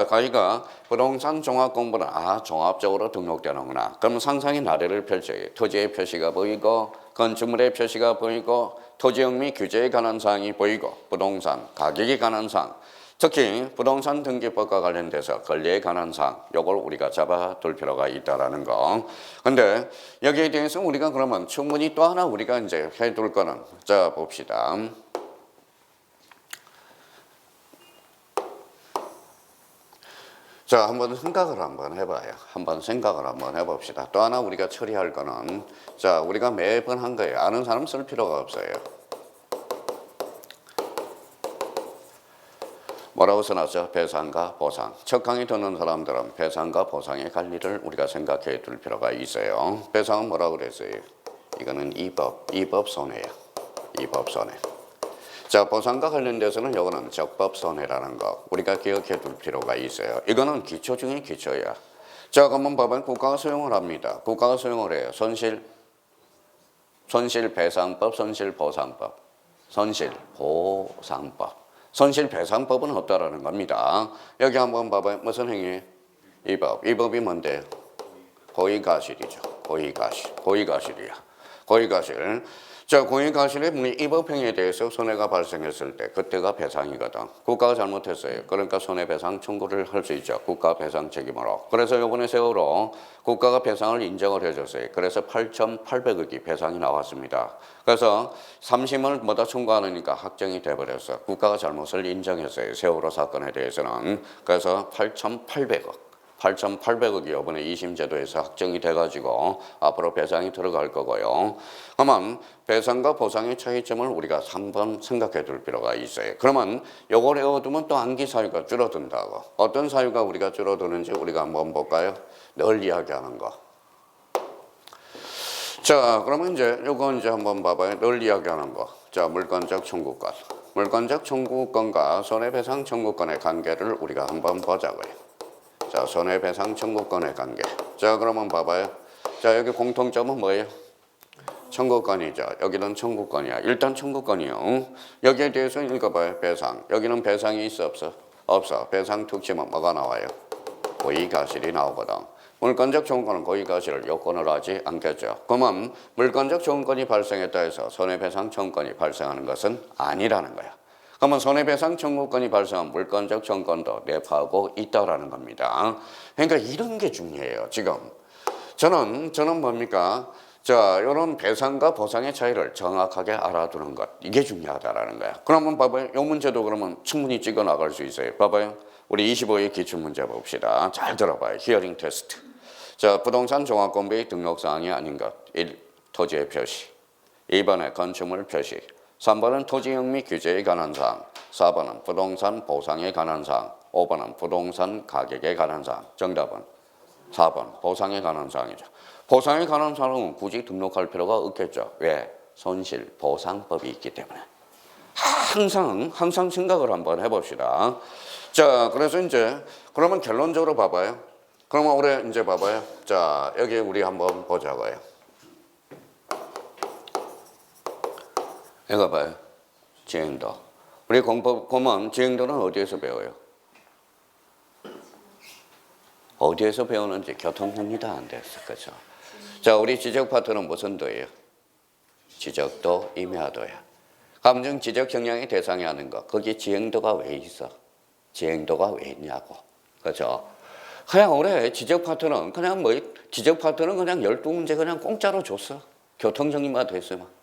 가희가 부동산 종합 공부는 종합적으로 등록되는구나. 그러면 상상의 나래를 펼쳐요. 토지의 표시가 보이고 건축물의 표시가 보이고 토지영 및 규제에 관한 사항이 보이고 부동산 가격에 관한 사항 특히 부동산 등기법과 관련돼서 권리에 관한 사항, 요걸 우리가 잡아둘 필요가 있다라는 거. 근데 여기에 대해서 우리가 그러면 충분히 또 하나 우리가 이제 해둘 거는 봅시다. 자, 한번 생각을 한번 해봅시다. 또 하나 우리가 처리할 거는 우리가 매번 한 거예요. 아는 사람 쓸 필요가 없어요. 뭐라고 써놨죠? 배상과 보상. 첫 강의 듣는 사람들은 배상과 보상의 관리를 우리가 생각해 둘 필요가 있어요. 배상은 뭐라고 그랬어요? 이거는 이법 손해야. 이법 손해. 자, 보상과 관련돼서는 이거는 적법 손해라는 거 우리가 기억해 둘 필요가 있어요. 이거는 기초 중에 기초야. 자, 그러면 봐봐요. 국가가 수용을 합니다. 국가가 수용을 해요. 손실배상법, 손실보상법, 손실보상법. 손실배상법은 없다라는 겁니다. 여기 한번 봐봐요. 무슨 행위? 이 법이 뭔데요? 고의가실이죠. 고의가실이야. 고의가실. 자, 고의가실의 위법행위에 대해서 손해가 발생했을 때 그때가 배상이거든. 국가가 잘못했어요. 그러니까 손해배상 청구를 할 수 있죠. 국가 배상 책임으로. 그래서 이번에 세월호 국가가 배상을 인정을 해줬어요. 그래서 8,800억이 배상이 나왔습니다. 그래서 3심을 뭐다 청구하니까 확정이 돼버렸어. 국가가 잘못을 인정했어요. 세월호 사건에 대해서는. 그래서 8,800억이 이번에 2심 제도에서 확정이 돼가지고 앞으로 배상이 들어갈 거고요. 그러면 배상과 보상의 차이점을 우리가 한번 생각해 둘 필요가 있어요. 그러면 요걸 외워두면 또 암기 사유가 줄어든다고. 어떤 사유가 우리가 줄어드는지 우리가 한번 볼까요? 늘 이야기하는 거. 자, 그러면 이제 요거 이제 한번 봐봐요. 늘 이야기하는 거. 자, 물권적 청구권. 물권적 청구권과 손해배상 청구권의 관계를 우리가 한번 보자고요. 자, 손해배상 청구권의 관계. 자, 그러면 봐봐요. 자, 여기 공통점은 뭐예요? 청구권이죠. 여기는 청구권이야. 일단 청구권이요. 여기에 대해서 읽어봐요. 배상. 여기는 배상이 있어, 없어? 없어. 배상 특징은 뭐가 나와요? 고의가실이 나오거든. 물권적 청구권은 고의가실을 요건을 하지 않겠죠. 그러면 물권적 청구권이 발생했다 해서 손해배상 청구권이 발생하는 것은 아니라는 거야. 그러면 손해배상 청구권이 발생한 물권적 청구권도 내포하고 있다라는 겁니다. 그러니까 이런 게 중요해요. 지금 저는 뭡니까? 자, 이런 배상과 보상의 차이를 정확하게 알아두는 것, 이게 중요하다라는 거야. 그러면 봐봐요. 이 문제도 그러면 충분히 찍어 나갈 수 있어요. 봐봐요. 우리 25의 기출문제 봅시다. 잘 들어봐요. 히어링 테스트. 자, 부동산 종합공부의 등록사항이 아닌 것. 1. 토지의 표시. 2번에 건축물 표시. 3번은 토지형 및 규제에 관한 사항, 4번은 부동산 보상에 관한 사항, 5번은 부동산 가격에 관한 사항. 정답은 4번 보상에 관한 사항이죠. 보상에 관한 사항은 굳이 등록할 필요가 없겠죠. 왜? 손실보상법이 있기 때문에. 항상 생각을 한번 해봅시다. 자, 그래서 이제 그러면 결론적으로 봐봐요. 그러면 우리 이제 봐봐요. 자, 여기 우리 한번 보자고요. 이거 봐요. 지행도. 우리 공법 보면 지행도는 어디에서 배워요? 어디에서 배우는지 교통법니다 안 됐어. 그죠? 자, 우리 지적 파트는 무슨 도예요? 지적도, 임야도야. 감정 지적 경향의 대상이 하는 거. 거기 지행도가 왜 있어? 지행도가 왜 있냐고. 그죠? 그냥 올해 지적 파트는 그냥 지적 파트는 그냥 12문제 그냥 공짜로 줬어. 교통정리만 됐으면.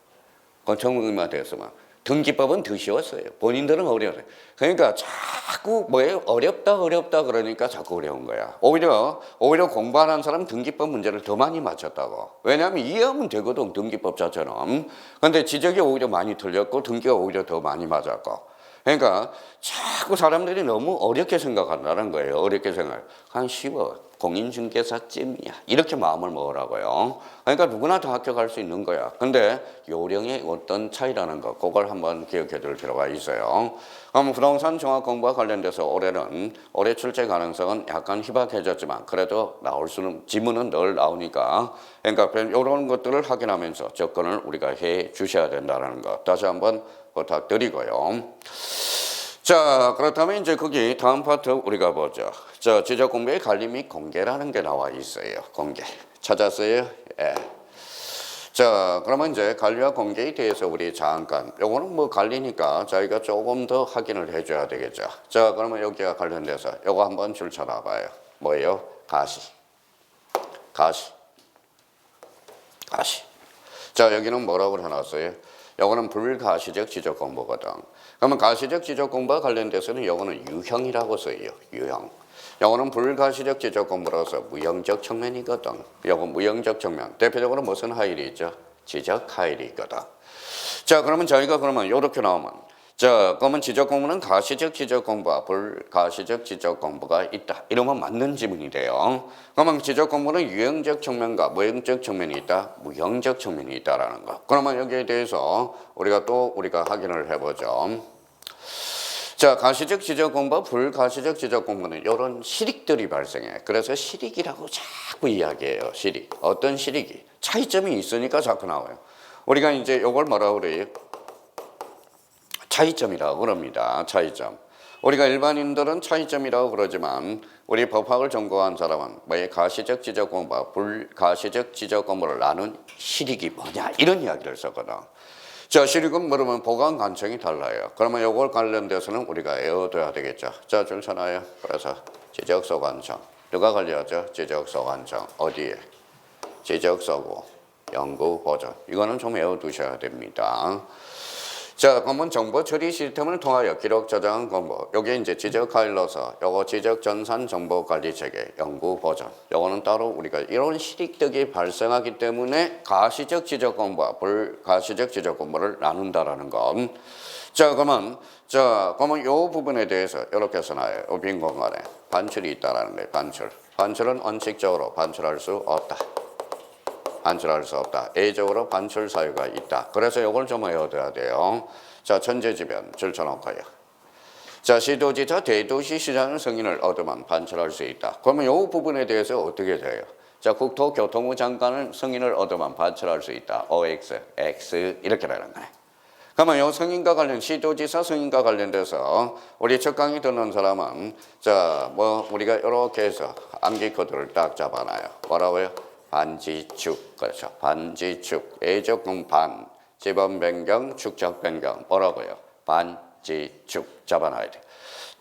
건축물만 됐으면. 등기법은 더 쉬웠어요. 본인들은 어려워요. 그러니까 자꾸 뭐예요? 어렵다 그러니까 자꾸 어려운 거야. 오히려 공부하는 사람 등기법 문제를 더 많이 맞췄다고. 왜냐하면 이해하면 되거든, 등기법 자체는. 근데 지적이 오히려 많이 틀렸고 등기가 오히려 더 많이 맞았고. 그러니까 자꾸 사람들이 너무 어렵게 생각한다는 거예요. 어렵게 생각. 한 쉬워. 공인중개사쯤이야. 이렇게 마음을 먹으라고요. 그러니까 누구나 다 합격할 수 있는 거야. 근데 요령의 어떤 차이라는 거, 그걸 한번 기억해 둘 필요가 있어요. 그럼 부동산 종합 공부와 관련돼서 올해 출제 가능성은 약간 희박해졌지만 그래도 나올 수는, 지문은 늘 나오니까, 그러니까 이런 것들을 확인하면서 접근을 우리가 해 주셔야 된다는 거 다시 한번 부탁드리고요. 자, 그렇다면 이제 거기 다음 파트 우리가 보죠. 자, 지적 공부의 관리 및 공개라는 게 나와 있어요. 공개. 찾았어요? 예. 자, 그러면 이제 관리와 공개에 대해서 우리 잠깐, 요거는 뭐 관리니까 저희가 조금 더 확인을 해줘야 되겠죠. 자, 그러면 여기가 관련돼서 요거 한번 줄 쳐놔봐요. 뭐예요? 가시. 자, 여기는 뭐라고 해놨어요? 요거는 불가시적 지적 공부거든. 그러면 가시적 지적 공부와 관련돼서는 요거는 유형이라고 써요. 유형. 요거는 불가시적 지적 공부로서 무형적 측면이거든. 요거 무형적 측면. 대표적으로 무슨 하일이 있죠? 지적 하일이 있거든. 자, 그러면 저희가 요렇게 나오면, 자, 그러면 지적 공부는 가시적 지적 공부와 불가시적 지적 공부가 있다. 이러면 맞는 지문이 돼요. 그러면 지적 공부는 유형적 측면과 무형적 측면이 있다. 무형적 측면이 있다라는 거. 그러면 여기에 대해서 우리가 확인을 해보죠. 자, 가시적 지적 공부와 불가시적 지적 공부는 이런 실익들이 발생해. 그래서 실익이라고 자꾸 이야기해요. 실익. 어떤 실익이? 차이점이 있으니까 자꾸 나와요. 우리가 이제 이걸 뭐라고 그래요? 차이점이라고 그럽니다. 차이점. 우리가 일반인들은 차이점이라고 그러지만 우리 법학을 전공한 사람은 뭐의 가시적 지적 공부와 불가시적 지적 공부를 나눈 실익이 뭐냐 이런 이야기를 썼거든. 자, 실익은 뭐냐면 보관 관청이 달라요. 그러면 요걸 관련돼서는 우리가 외워둬야 되겠죠. 자, 줄 서놔요. 그래서 지적서 관청 누가 관리하죠? 지적서 관청 어디에? 지적서고 연구 보전 이거는 좀 외워두셔야 됩니다. 자, 그러면 정보 처리 시스템을 통하여 기록 저장 공부. 요게 이제 지적 파일로서 요거 지적 전산 정보 관리 체계 연구 보전. 요거는 따로 우리가 이런 실익들이 발생하기 때문에 가시적 지적 공부와 불가시적 지적 공부를 나눈다라는 건. 자, 그러면 요 부분에 대해서 이렇게 써놔요. 요 빈 공간에 반출이 있다라는 거예요. 반출. 반출은 원칙적으로 반출할 수 없다. 반출할 수 없다. A적으로 반출 사유가 있다. 그래서 이걸 좀 외워둬야 돼요. 자, 천재지변 줄쳐놓고요. 자, 시도지사 대도시 시장 승인을 얻으면 반출할 수 있다. 그러면 이 부분에 대해서 어떻게 돼요? 자, 국토교통부 장관은 승인을 얻으면 반출할 수 있다. OX, X 이렇게 되는 거네. 그러면 이 승인과 관련 시도지사 승인과 관련돼서 우리 첫 강의 듣는 사람은 자, 우리가 이렇게 해서 암기 코드를 딱 잡아놔요. 뭐라고요? 반지축, 그렇죠. 반지축, A적분 반, 지번 변경, 축적 변경, 뭐라고요? 반지축 잡아놔야 돼.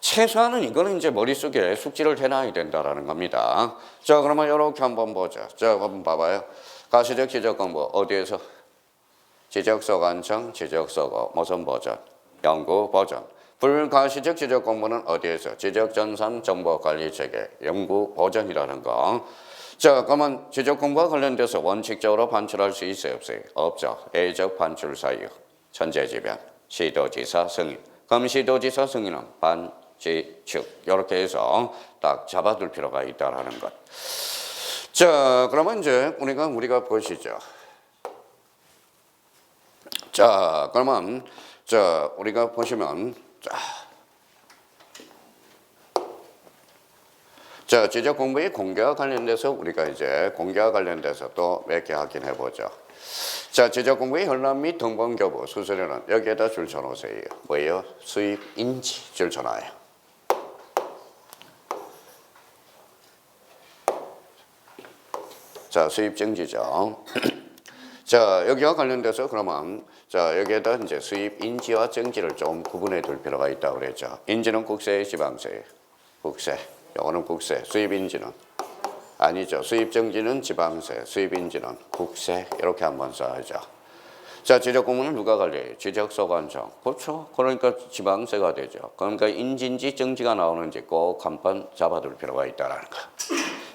최소한은 이거는 이제 머릿속에 숙지를 해놔야 된다라는 겁니다. 자, 그러면 이렇게 한번 보자. 자, 한번 봐봐요. 가시적 지적 공부 어디에서? 지적서 관청, 지적서고 무슨 버전? 연구 버전. 불가시적 지적 공부는 어디에서? 지적 전산 정보 관리 체계 연구 버전이라는 거. 자, 그러면 지적 공부와 관련돼서 원칙적으로 반출할 수 있어요, 없어요? 없죠. A적 반출 사유, 천재지변, 시도지사 승인. 그럼 시도지사 승인은 반지축. 이렇게 해서 딱 잡아둘 필요가 있다라는 것. 자, 그러면 이제 우리가 보시죠. 자, 그러면 우리가 보시면 자, 지적 공부의 공개와 관련돼서 우리가 이제 공개와 관련돼서 또 몇 개 확인해 보죠. 자, 지적 공부의 현람 및 등본 교부 수수료는 여기에다 줄 쳐놓으세요. 뭐예요? 수입 인지 줄 쳐놔요. 자, 수입 정지죠. 자, 여기와 관련돼서 그러면 자, 여기에다 이제 수입 인지와 정지를 좀 구분해 둘 필요가 있다고 그랬죠. 인지는 국세, 지방세, 국세. 요거는 국세, 수입인지는 아니죠. 수입정지는 지방세, 수입인지는 국세 이렇게 한번 써야죠. 자, 지적공무는 누가 관리해요? 지적소관청. 그렇죠. 그러니까 지방세가 되죠. 그러니까 인지인지 정지가 나오는지 꼭 한번 잡아둘 필요가 있다는 거.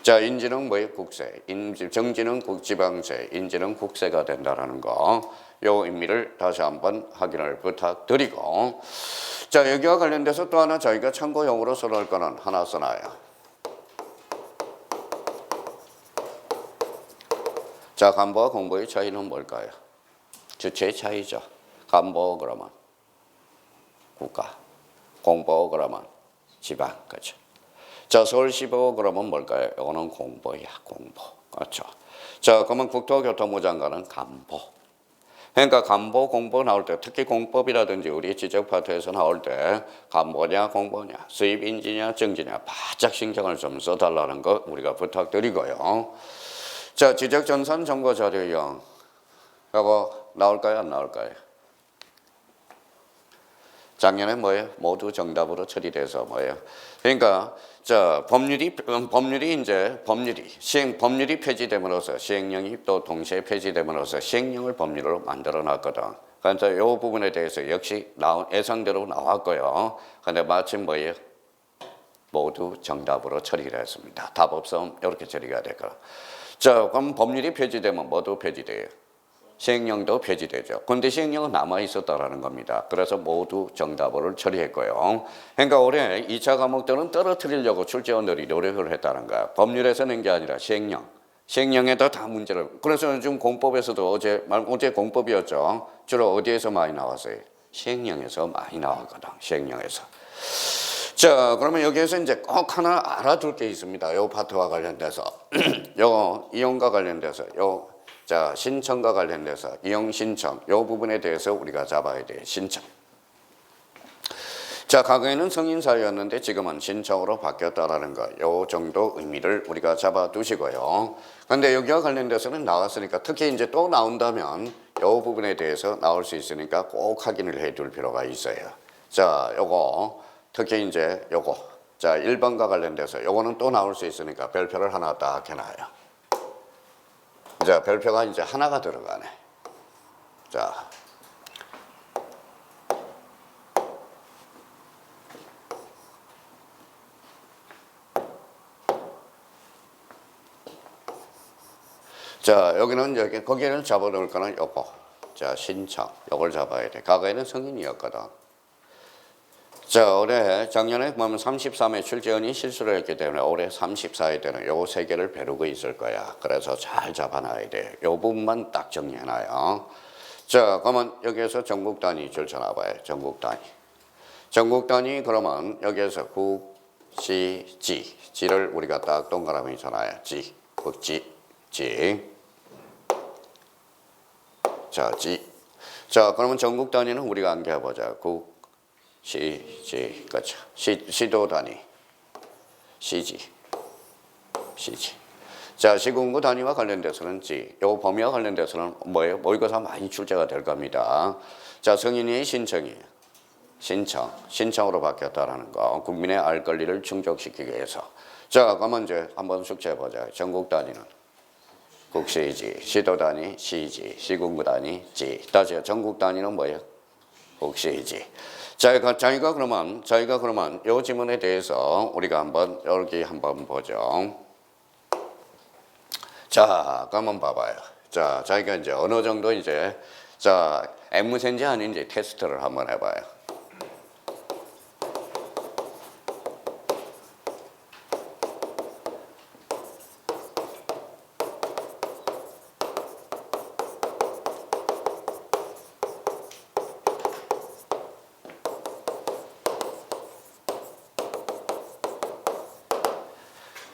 자, 인지는 뭐예요? 국세. 정지는 지방세, 인지는 국세가 된다는 거. 요 의미를 다시 한번 확인을 부탁드리고. 자, 여기와 관련돼서 또 하나 저희가 참고용으로 써놓을 거는 하나 써놔요. 자, 간보와 공보의 차이는 뭘까요? 주체의 차이죠. 간보 그러면 국가, 공보 그러면 지방, 그렇죠. 자, 서울시보 그러면 뭘까요? 이거는 공보야, 공보, 그렇죠. 자, 그러면 국토교통부 장관은 간보. 그러니까 간보, 공보 나올 때 특히 공법이라든지 우리 지적 파트에서 나올 때 간보냐, 공보냐, 수입인지냐, 정지냐 바짝 신경을 좀 써달라는 거 우리가 부탁드리고요. 자, 지적전산 정보 자료형 이거 나올까요, 안 나올까요? 작년에 뭐예요? 모두 정답으로 처리돼서 뭐예요? 그러니까 자, 법률이 폐지됨으로써 시행령이 또 동시에 폐지됨으로써 시행령을 법률로 만들어 놨거든. 그래서 이 부분에 대해서 역시 예상대로 나왔고요. 근데 마침 뭐예요? 모두 정답으로 처리를 했습니다. 답 없으면 이렇게 처리가 될 거라. 자, 그럼 법률이 폐지되면 뭐도 폐지돼요? 시행령도 폐지되죠. 그런데 시행령은 남아있었다라는 겁니다. 그래서 모두 정답으로 처리했고요. 그러니까 올해 2차 과목들은 떨어뜨리려고 출제원들이 노력을 했다는 거야. 법률에서 낸 게 아니라 시행령. 시행령에다 다 문제를. 그래서 요즘 공법에서도 어제 공법이었죠. 주로 어디에서 많이 나왔어요? 시행령에서 많이 나왔거든. 시행령에서. 자, 그러면 여기에서 이제 꼭 하나 알아둘 게 있습니다. 요 파트와 관련돼서. 요 이용과 관련돼서 자, 신청과 관련돼서 이용 신청 요 부분에 대해서 우리가 잡아야 돼요. 신청. 자, 과거에는 성인사였는데 지금은 신청으로 바뀌었다라는 거, 요 정도 의미를 우리가 잡아두시고요. 근데 여기와 관련돼서는 나왔으니까 특히 이제 또 나온다면 요 부분에 대해서 나올 수 있으니까 꼭 확인을 해둘 필요가 있어요. 자, 요거 특히 이제 요거 자 1번과 관련돼서 요거는 또 나올 수 있으니까 별표를 하나 딱 해놔요. 자, 별표가 이제 하나가 들어가네. 자. 자, 여기는 여기 거기에는 잡아놓을 거는 요거. 자, 신청. 요걸 잡아야 돼. 과거에는 성인이었거든. 자, 올해 작년에 보면 33회 출제원이 실수를 했기 때문에 올해 34회 때는 요 세 개를 벼르고 있을 거야. 그래서 잘 잡아놔야 돼. 요 부분만 딱 정리해놔요. 자, 그러면 여기에서 전국 단위 줄쳐놔봐요. 전국 단위. 전국 단위 그러면 여기에서 국, 시, 지. 지를 우리가 딱 동그라미 쳐놔요. 지, 국지, 지. 자, 지. 자, 그러면 전국 단위는 우리가 안겨보자. 국, 시, 지. 그렇죠. 시도 단위. 시지. 시지. 자, 시군구 단위와 관련돼서는 지. 요 범위와 관련돼서는 뭐예요? 모의고사 많이 출제가 될 겁니다. 자, 성인의 신청이에요. 신청으로 바뀌었다라는 거. 국민의 알 권리를 충족시키기 위해서. 자, 그러면 이제 한번 숙제해보자. 전국 단위는 국시지, 시도 단위 시지, 시군구 단위 지. 다시 전국 단위는 뭐예요? 국시지. 저희가 그러면 요 지문에 대해서 우리가 한번 여기 한번 보죠. 자, 그러면 봐봐요. 자, 저희가 이제 어느 정도 이제 자 앵무새인지 아닌지 테스트를 한번 해봐요.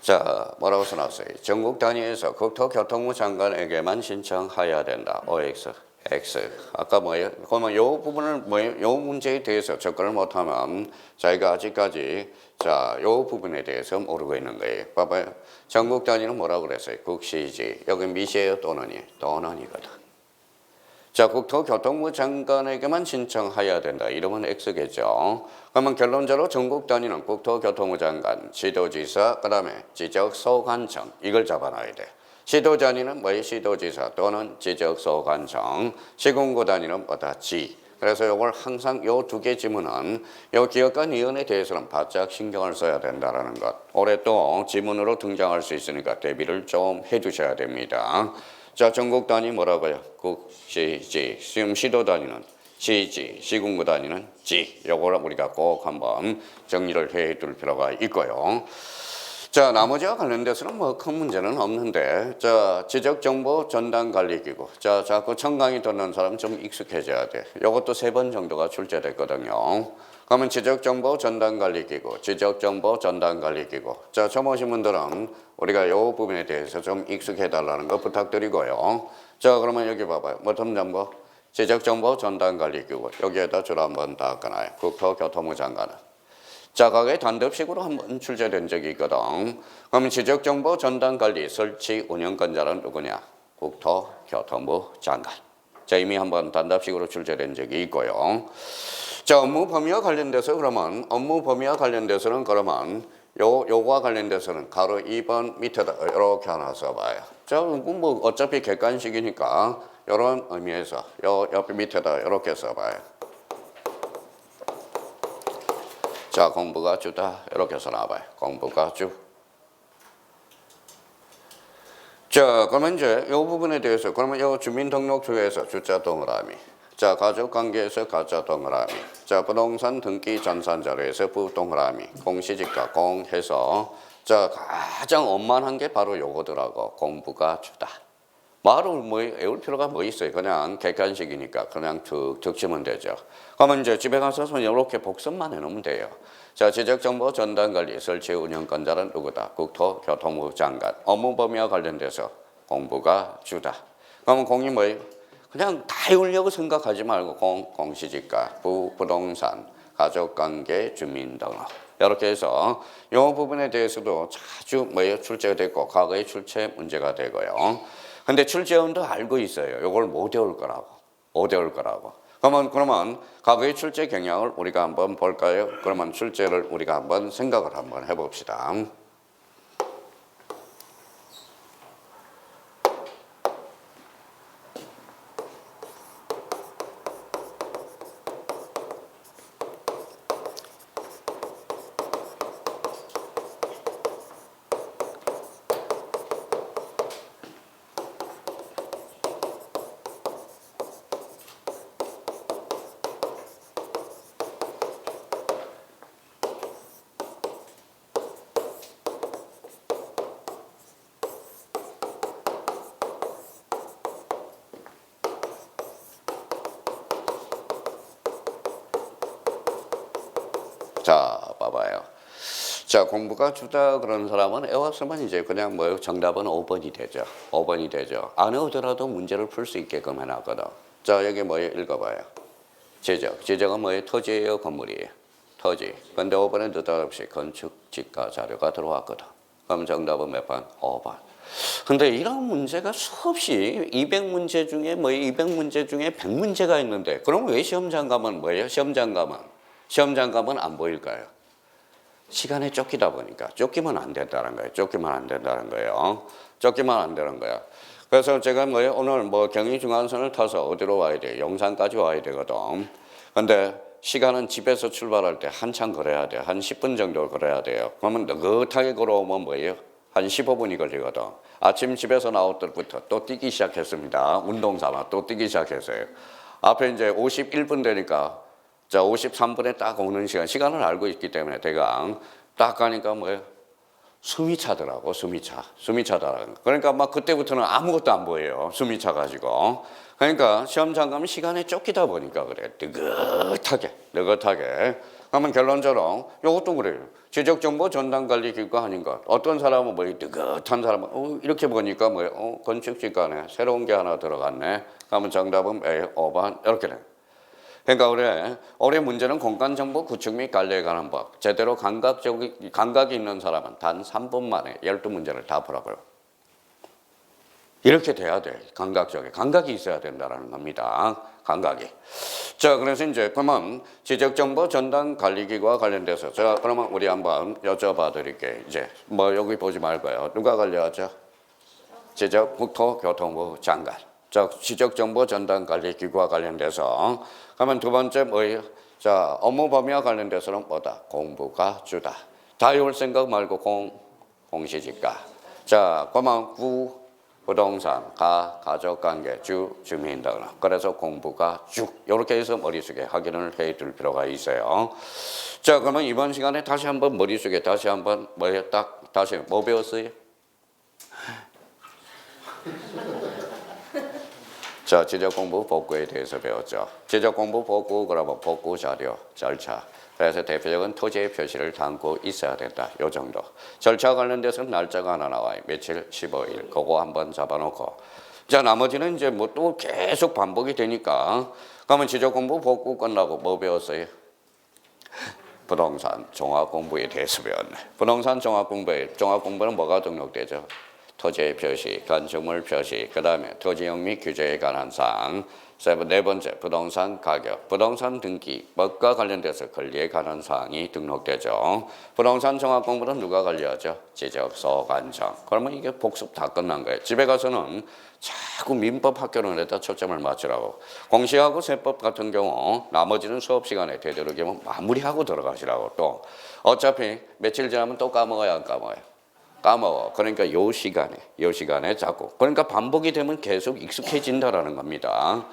자, 뭐라고 써놨어요? 전국 단위에서 국토교통부 장관에게만 신청해야 된다. OX, X. 아까 뭐예요? 그러면 요 부분을 뭐예요? 요 문제에 대해서 접근을 못하면 저희가 아직까지 자, 요 부분에 대해서 모르고 있는 거예요. 봐봐요. 전국 단위는 뭐라고 그랬어요? 국시지. 여기 미시예요? 또는이? 또는이거든. 자, 국토교통부 장관에게만 신청해야 된다. 이러면 X겠죠. 그러면 결론적으로 전국 단위는 국토교통부 장관, 시도지사, 그 다음에 지적소관청 이걸 잡아놔야 돼. 시도 단위는 뭐예요? 시도지사 또는 지적소관청. 시군구 단위는 뭐다? 지. 그래서 이걸 항상 요 두 개 지문은 요 기억과 니은에 대해서는 바짝 신경을 써야 된다라는 것. 올해 또 지문으로 등장할 수 있으니까 대비를 좀 해두셔야 됩니다. 자, 전국 단위 뭐라고요? 국, 시, 지. 지금 시도 단위는 시지, 시군구 단위는 지. 요걸 우리가 꼭 한번 정리를 해둘 필요가 있고요. 자, 나머지와 관련돼서는 뭐 큰 문제는 없는데, 자, 지적정보 전담관리기구. 자, 자꾸 청강이 듣는 사람 좀 익숙해져야 돼. 요것도 3번 정도가 출제됐거든요. 그러면 지적정보 전담관리기구, 지적정보 전담관리기구. 자, 처음 오신 분들은 우리가 요 부분에 대해서 좀 익숙해달라는 거 부탁드리고요. 자, 그러면 여기 봐봐요. 어떤 정보? 지적정보 전담관리기구. 여기에다 줄 한번 닦아놔요. 국토교통부 장관은. 자, 과거에 단답식으로 한번 출제된 적이 있거든. 그러면 지적정보 전담관리 설치 운영권자는 누구냐? 국토교통부 장관. 자, 이미 한번 단답식으로 출제된 적이 있고요. 자, 업무 범위와 관련돼서 그러면 업무 범위와 관련돼서는 그러면 요거와 관련돼서는 가로 2번 밑에다 이렇게 하나 써봐요. 자, 뭐 어차피 객관식이니까 이런 의미에서 요 옆에 밑에다 이렇게 써봐요. 자, 공부가 주다 이렇게 써놔봐요. 공부가 주. 자, 그러면 이제 이 부분에 대해서 그러면 이 주민등록증에서 주자 동그라미. 자, 가족관계에서 가자 동그라미. 자, 부동산 등기 전산자료에서 부 동그라미. 공시지가 공 해서 자, 가장 원만한 게 바로 요거더라고. 공부가 주다. 말을 뭐 외울 필요가 뭐 있어요. 그냥 객관식이니까 그냥 툭 치면 되죠. 그러면 이제 집에 가서 이렇게 복습만 해놓으면 돼요. 자, 지적정보 전담관리 설치 운영권자는 누구다? 국토교통부 장관. 업무 범위와 관련돼서 공부가 주다. 그러면 공이 뭐예요? 그냥 다 외우려고 생각하지 말고 공시지가, 부동산, 가족관계 주민등록. 이렇게 해서 이 부분에 대해서도 자주 뭐예요? 출제가 됐고 과거에 출제 문제가 되고요. 근데 출제원도 알고 있어요. 이걸 못 외울 거라고. 못 외울 거라고. 그러면 과거의 출제 경향을 우리가 한번 볼까요? 그러면 출제를 우리가 한번 생각을 한번 해봅시다. 자, 봐봐요. 자, 공부가 주다 그런 사람은 외웠으면 이제 그냥 뭐 정답은 5번이 되죠. 5번이 되죠. 안 외우더라도 문제를 풀 수 있게끔 해놨거든. 자, 여기 뭐예요? 읽어봐요. 지적. 지적은 뭐예요? 토지예요? 건물이에요? 토지. 근데 5번에 느닷없이 건축, 지가 자료가 들어왔거든. 그럼 정답은 몇 번? 5번. 근데 이런 문제가 수없이 200문제 중에 200문제 중에 100문제가 있는데 그럼 왜 시험장감은 뭐예요? 시험장감은 안 보일까요? 시간에 쫓기다 보니까 쫓기면 안 된다는 거예요. 쫓기면 안 된다는 거예요. 쫓기면 안 되는 거야. 그래서 제가 오늘 경의중앙선을 타서 어디로 와야 돼? 용산까지 와야 되거든. 근데 시간은 집에서 출발할 때 한참 걸어야 돼. 한 10분 정도 걸어야 돼요. 그러면 느긋하게 걸어오면 뭐예요? 한 15분이 걸리거든. 아침 집에서 나올 때부터 또 뛰기 시작했습니다. 운동 삼아 또 뛰기 시작했어요. 앞에 이제 51분 되니까 자, 53분에 딱 오는 시간을 알고 있기 때문에 대강 딱 가니까 숨이 차더라고, 숨이 차더라고. 그러니까 막 그때부터는 아무것도 안 보여요. 숨이 차가지고. 그러니까 시험장감이 시간에 쫓기다 보니까 그래. 느긋하게. 그러면 결론적으로 이것도 그래요. 지적정보 전담관리기구가 아닌 것. 어떤 사람은 느긋한 사람은 이렇게 보니까 건축지가네. 새로운 게 하나 들어갔네. 그러면 정답은 5번 이렇게 돼. 그러니까 올해 문제는 공간정보 구축 및 관리에 관한 법. 제대로 감각이 있는 사람은 단 3분 만에 12문제를 다 풀어버려. 이렇게 돼야 돼. 감각이 있어야 된다는 겁니다. 감각이. 자, 그래서 이제 그러면 지적정보 전담 관리기구와 관련돼서 제가 그러면 우리 한번 여쭤봐 드릴게요. 이제 여기 보지 말고요. 누가 관리하죠? 국토교통부 장관. 자, 지적정보 전담관리기구와 관련돼서 그러면 두 번째 뭐예요? 자, 업무 범위와 관련돼서는 뭐다? 공부가 주다. 자유할 생각 말고 공시지가. 자, 그러면 부동산, 가족관계, 주민등록. 그래서 공부가 주. 이렇게 해서 머릿속에 확인을 해둘 필요가 있어요. 자, 그러면 이번 시간에 다시 한번 머릿속에 다시 한번 다시 뭐 배웠어요? 자, 지적공부 복구에 대해서 배웠죠. 지적공부 복구, 그러면 복구 자료, 절차. 그래서 대표적인 토지의 표시를 담고 있어야 된다. 요 정도. 절차 관련돼서는 날짜가 하나 나와요. 며칠? 15일. 그거 한번 잡아놓고. 자, 나머지는 이제 또 계속 반복이 되니까. 그러면 지적공부 복구 끝나고 뭐 배웠어요? 부동산 종합공부에 대해서 배웠네. 부동산 종합공부는 뭐가 등록되죠? 토지의 표시, 건축물 표시, 그 다음에 토지용 및 규제에 관한 사항, 네 번째 부동산 가격, 부동산 등기, 법과 관련돼서 권리에 관한 사항이 등록되죠. 부동산 종합공부는 누가 관리하죠? 지적소관청. 그러면 이게 복습 다 끝난 거예요. 집에 가서는 자꾸 민법 학교론에다 초점을 맞추라고. 공시하고 세법 같은 경우 나머지는 수업 시간에 되도록이면 마무리하고 들어가시라고. 또 어차피 며칠 지나면 또 까먹어야 안 까먹어요. 까먹어. 그러니까 요 시간에 자꾸. 그러니까 반복이 되면 계속 익숙해진다라는 겁니다.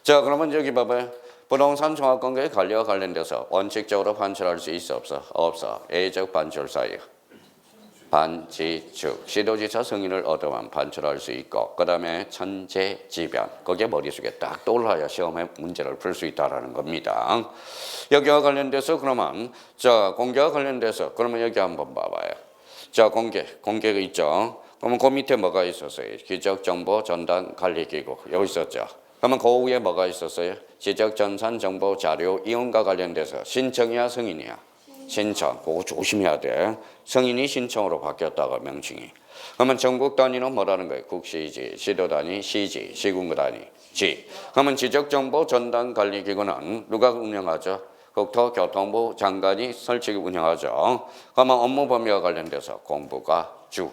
자, 그러면 여기 봐봐요. 부동산 종합관계 관리와 관련돼서 원칙적으로 반출할 수 있어 없어? 없어. A적 반출사유. 반지축. 시도지사 승인을 얻으면 반출할 수 있고 그 다음에 천재지변. 그게 머릿속에 딱 떠올라야 시험에 문제를 풀 수 있다는 겁니다. 여기와 관련돼서 그러면 자, 공개와 관련돼서 그러면 여기 한번 봐봐요. 자, 공개가 있죠. 그러면 그 밑에 뭐가 있었어요? 기적정보 전담관리기구. 여기 있었죠. 그러면 그 위에 뭐가 있었어요? 지적전산 정보 자료 이용과 관련돼서 신청이야 승인이야? 신청. 그거 조심해야 돼. 승인이 신청으로 바뀌었다가 명칭이. 그러면 전국 단위는 뭐라는 거예요? 국시지, 시도 단위, 시지, 시군구 단위, 지. 그러면 지적정보 전담관리기구는 누가 운영하죠? 국토교통부 장관이 설치 운영하죠. 그러면 업무 범위와 관련돼서 공부가 주.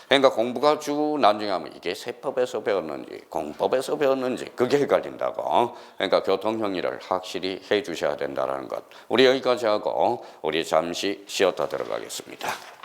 그러니까 공부가 주 나중에 하면 이게 세법에서 배웠는지 공법에서 배웠는지 그게 헷갈린다고. 그러니까 교통정리를 확실히 해 주셔야 된다는 것. 우리 여기까지 하고 우리 잠시 쉬었다 들어가겠습니다.